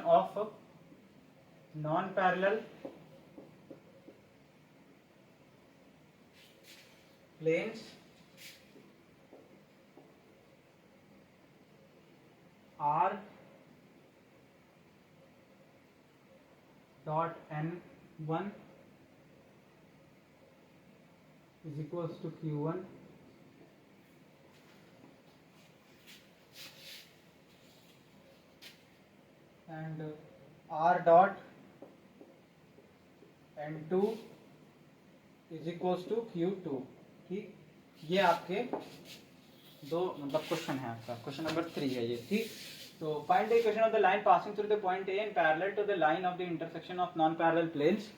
of non-parallel planes R dot N1 is equals to Q1 and R dot N2 is equals to Q2। ठीक, ये आपके दो मतलब question है, आपका question number 3 है ये। ठीक, तो find the equation of the line passing through the point a and parallel to the line of the intersection of non parallel planes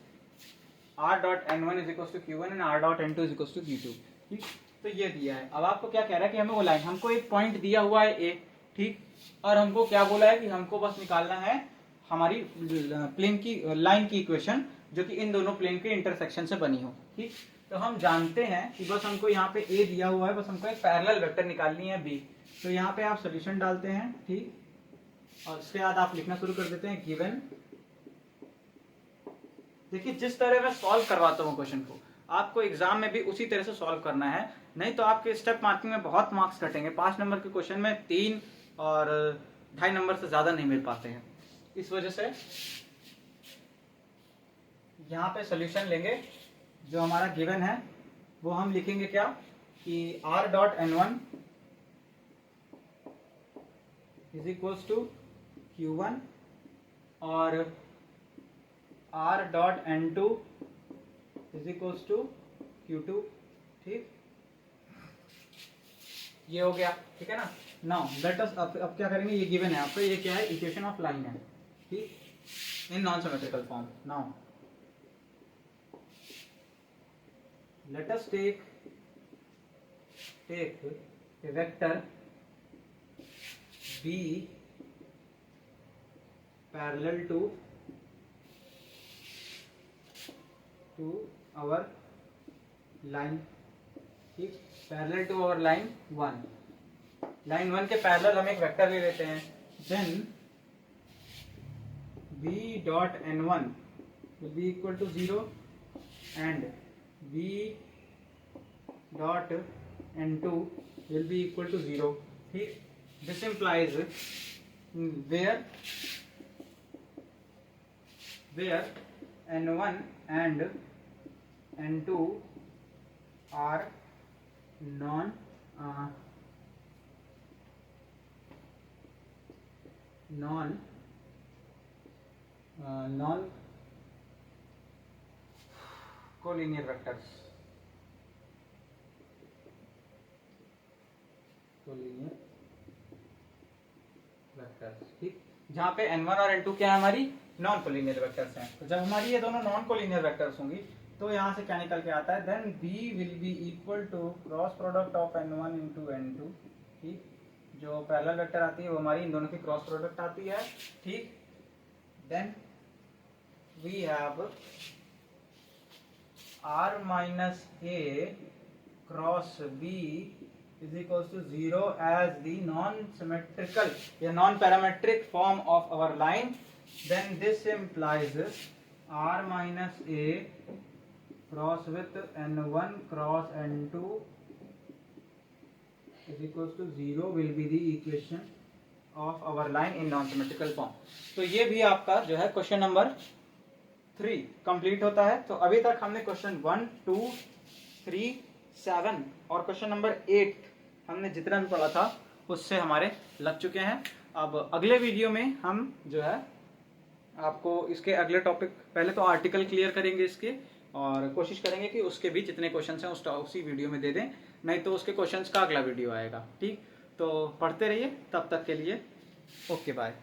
R dot N1 is equals to Q1 and R dot N2 is equals to Q2। ठीक, तो ये दिया है। अब आपको क्या कह रहा है कि हमें वो लाइन, हमको एक पॉइंट दिया हुआ है A, ठीक, और हमको क्या बोला है कि हमको बस निकालना है हमारी प्लेन की लाइन की इक्वेशन जो कि इन दोनों प्लेन के इंटरसेक्शन से बनी हो। ठीक, तो हम जानते हैं कि बस हमको यहाँ पे A दिया हुआ है, बस हमको एक पैरेलल वेक्टर निकालनी है B। तो यहाँ पे आप सोल्यूशन डालते हैं, ठीक, और उसके बाद आप लिखना शुरू कर देते हैं गिवन। देखिए जिस तरह मैं सॉल्व करवाता हूँ क्वेश्चन को, आपको एग्जाम में भी उसी तरह से सॉल्व करना है, नहीं तो आपके स्टेप मार्किंग में बहुत मार्क्स कटेंगे। 5 नंबर के क्वेश्चन में 3 और 2.5 नंबर से ज्यादा नहीं मिल पाते हैं। इस वजह से यहाँ पे सोल्यूशन लेंगे, जो हमारा गिवन है वो हम लिखेंगे क्या कि R dot N1 is equals to Q1 और R dot N2 is equals to Q2। ठीक, ये हो गया, ठीक है ना। नाउ लेट अस, अब क्या करेंगे, ये गिवन है आपको, ये क्या है, इक्वेशन ऑफ लाइन है, ठीक, in non symmetrical form. Now let us take a vector B parallel to our line, ठीक, parallel to our line 1, line 1 के पैरेलल हम एक वेक्टर ले लेते हैं। then B dot N1 will be equal to 0 and B dot N2 will be equal to 0। ठीक, this implies where N1 and N2 are non collinear vectors, ठीक, जहाँ पे N1 और N2 क्या है, हमारी नॉन कोलिनियर वेक्टर्स हैं। तो जब हमारी ये दोनों नॉन कोलिनियर वेक्टर्स होंगी तो यहाँ से क्या निकल के आता है, then B will be equal to cross product of N1 into N2। ठीक, जो पैरेलल वेक्टर आती है वो हमारी इन दोनों की क्रॉस प्रोडक्ट आती है। ठीक, then we have R minus A cross B is equals to 0 as the non-symmetrical या non-parametric form of our line. Then this implies R minus A cross with N1 cross N2 is equals to 0 will be the equation of our line in non-symmetrical form। तो ये भी आपका जो है question number 3 complete होता है। तो अभी तक हमने क्वेश्चन 1, 2, 3, 7 और क्वेश्चन नंबर 8 हमने जितना भी पढ़ा था उससे हमारे लग चुके हैं। अब अगले वीडियो में हम जो है आपको इसके अगले टॉपिक, पहले तो आर्टिकल क्लियर करेंगे इसके और कोशिश करेंगे कि उसके भी जितने क्वेश्चन हैं उसी वीडियो में दे दें, नहीं तो उसके क्वेश्चंस का अगला वीडियो आएगा। ठीक, तो पढ़ते रहिए, तब तक के लिए ओके बाय।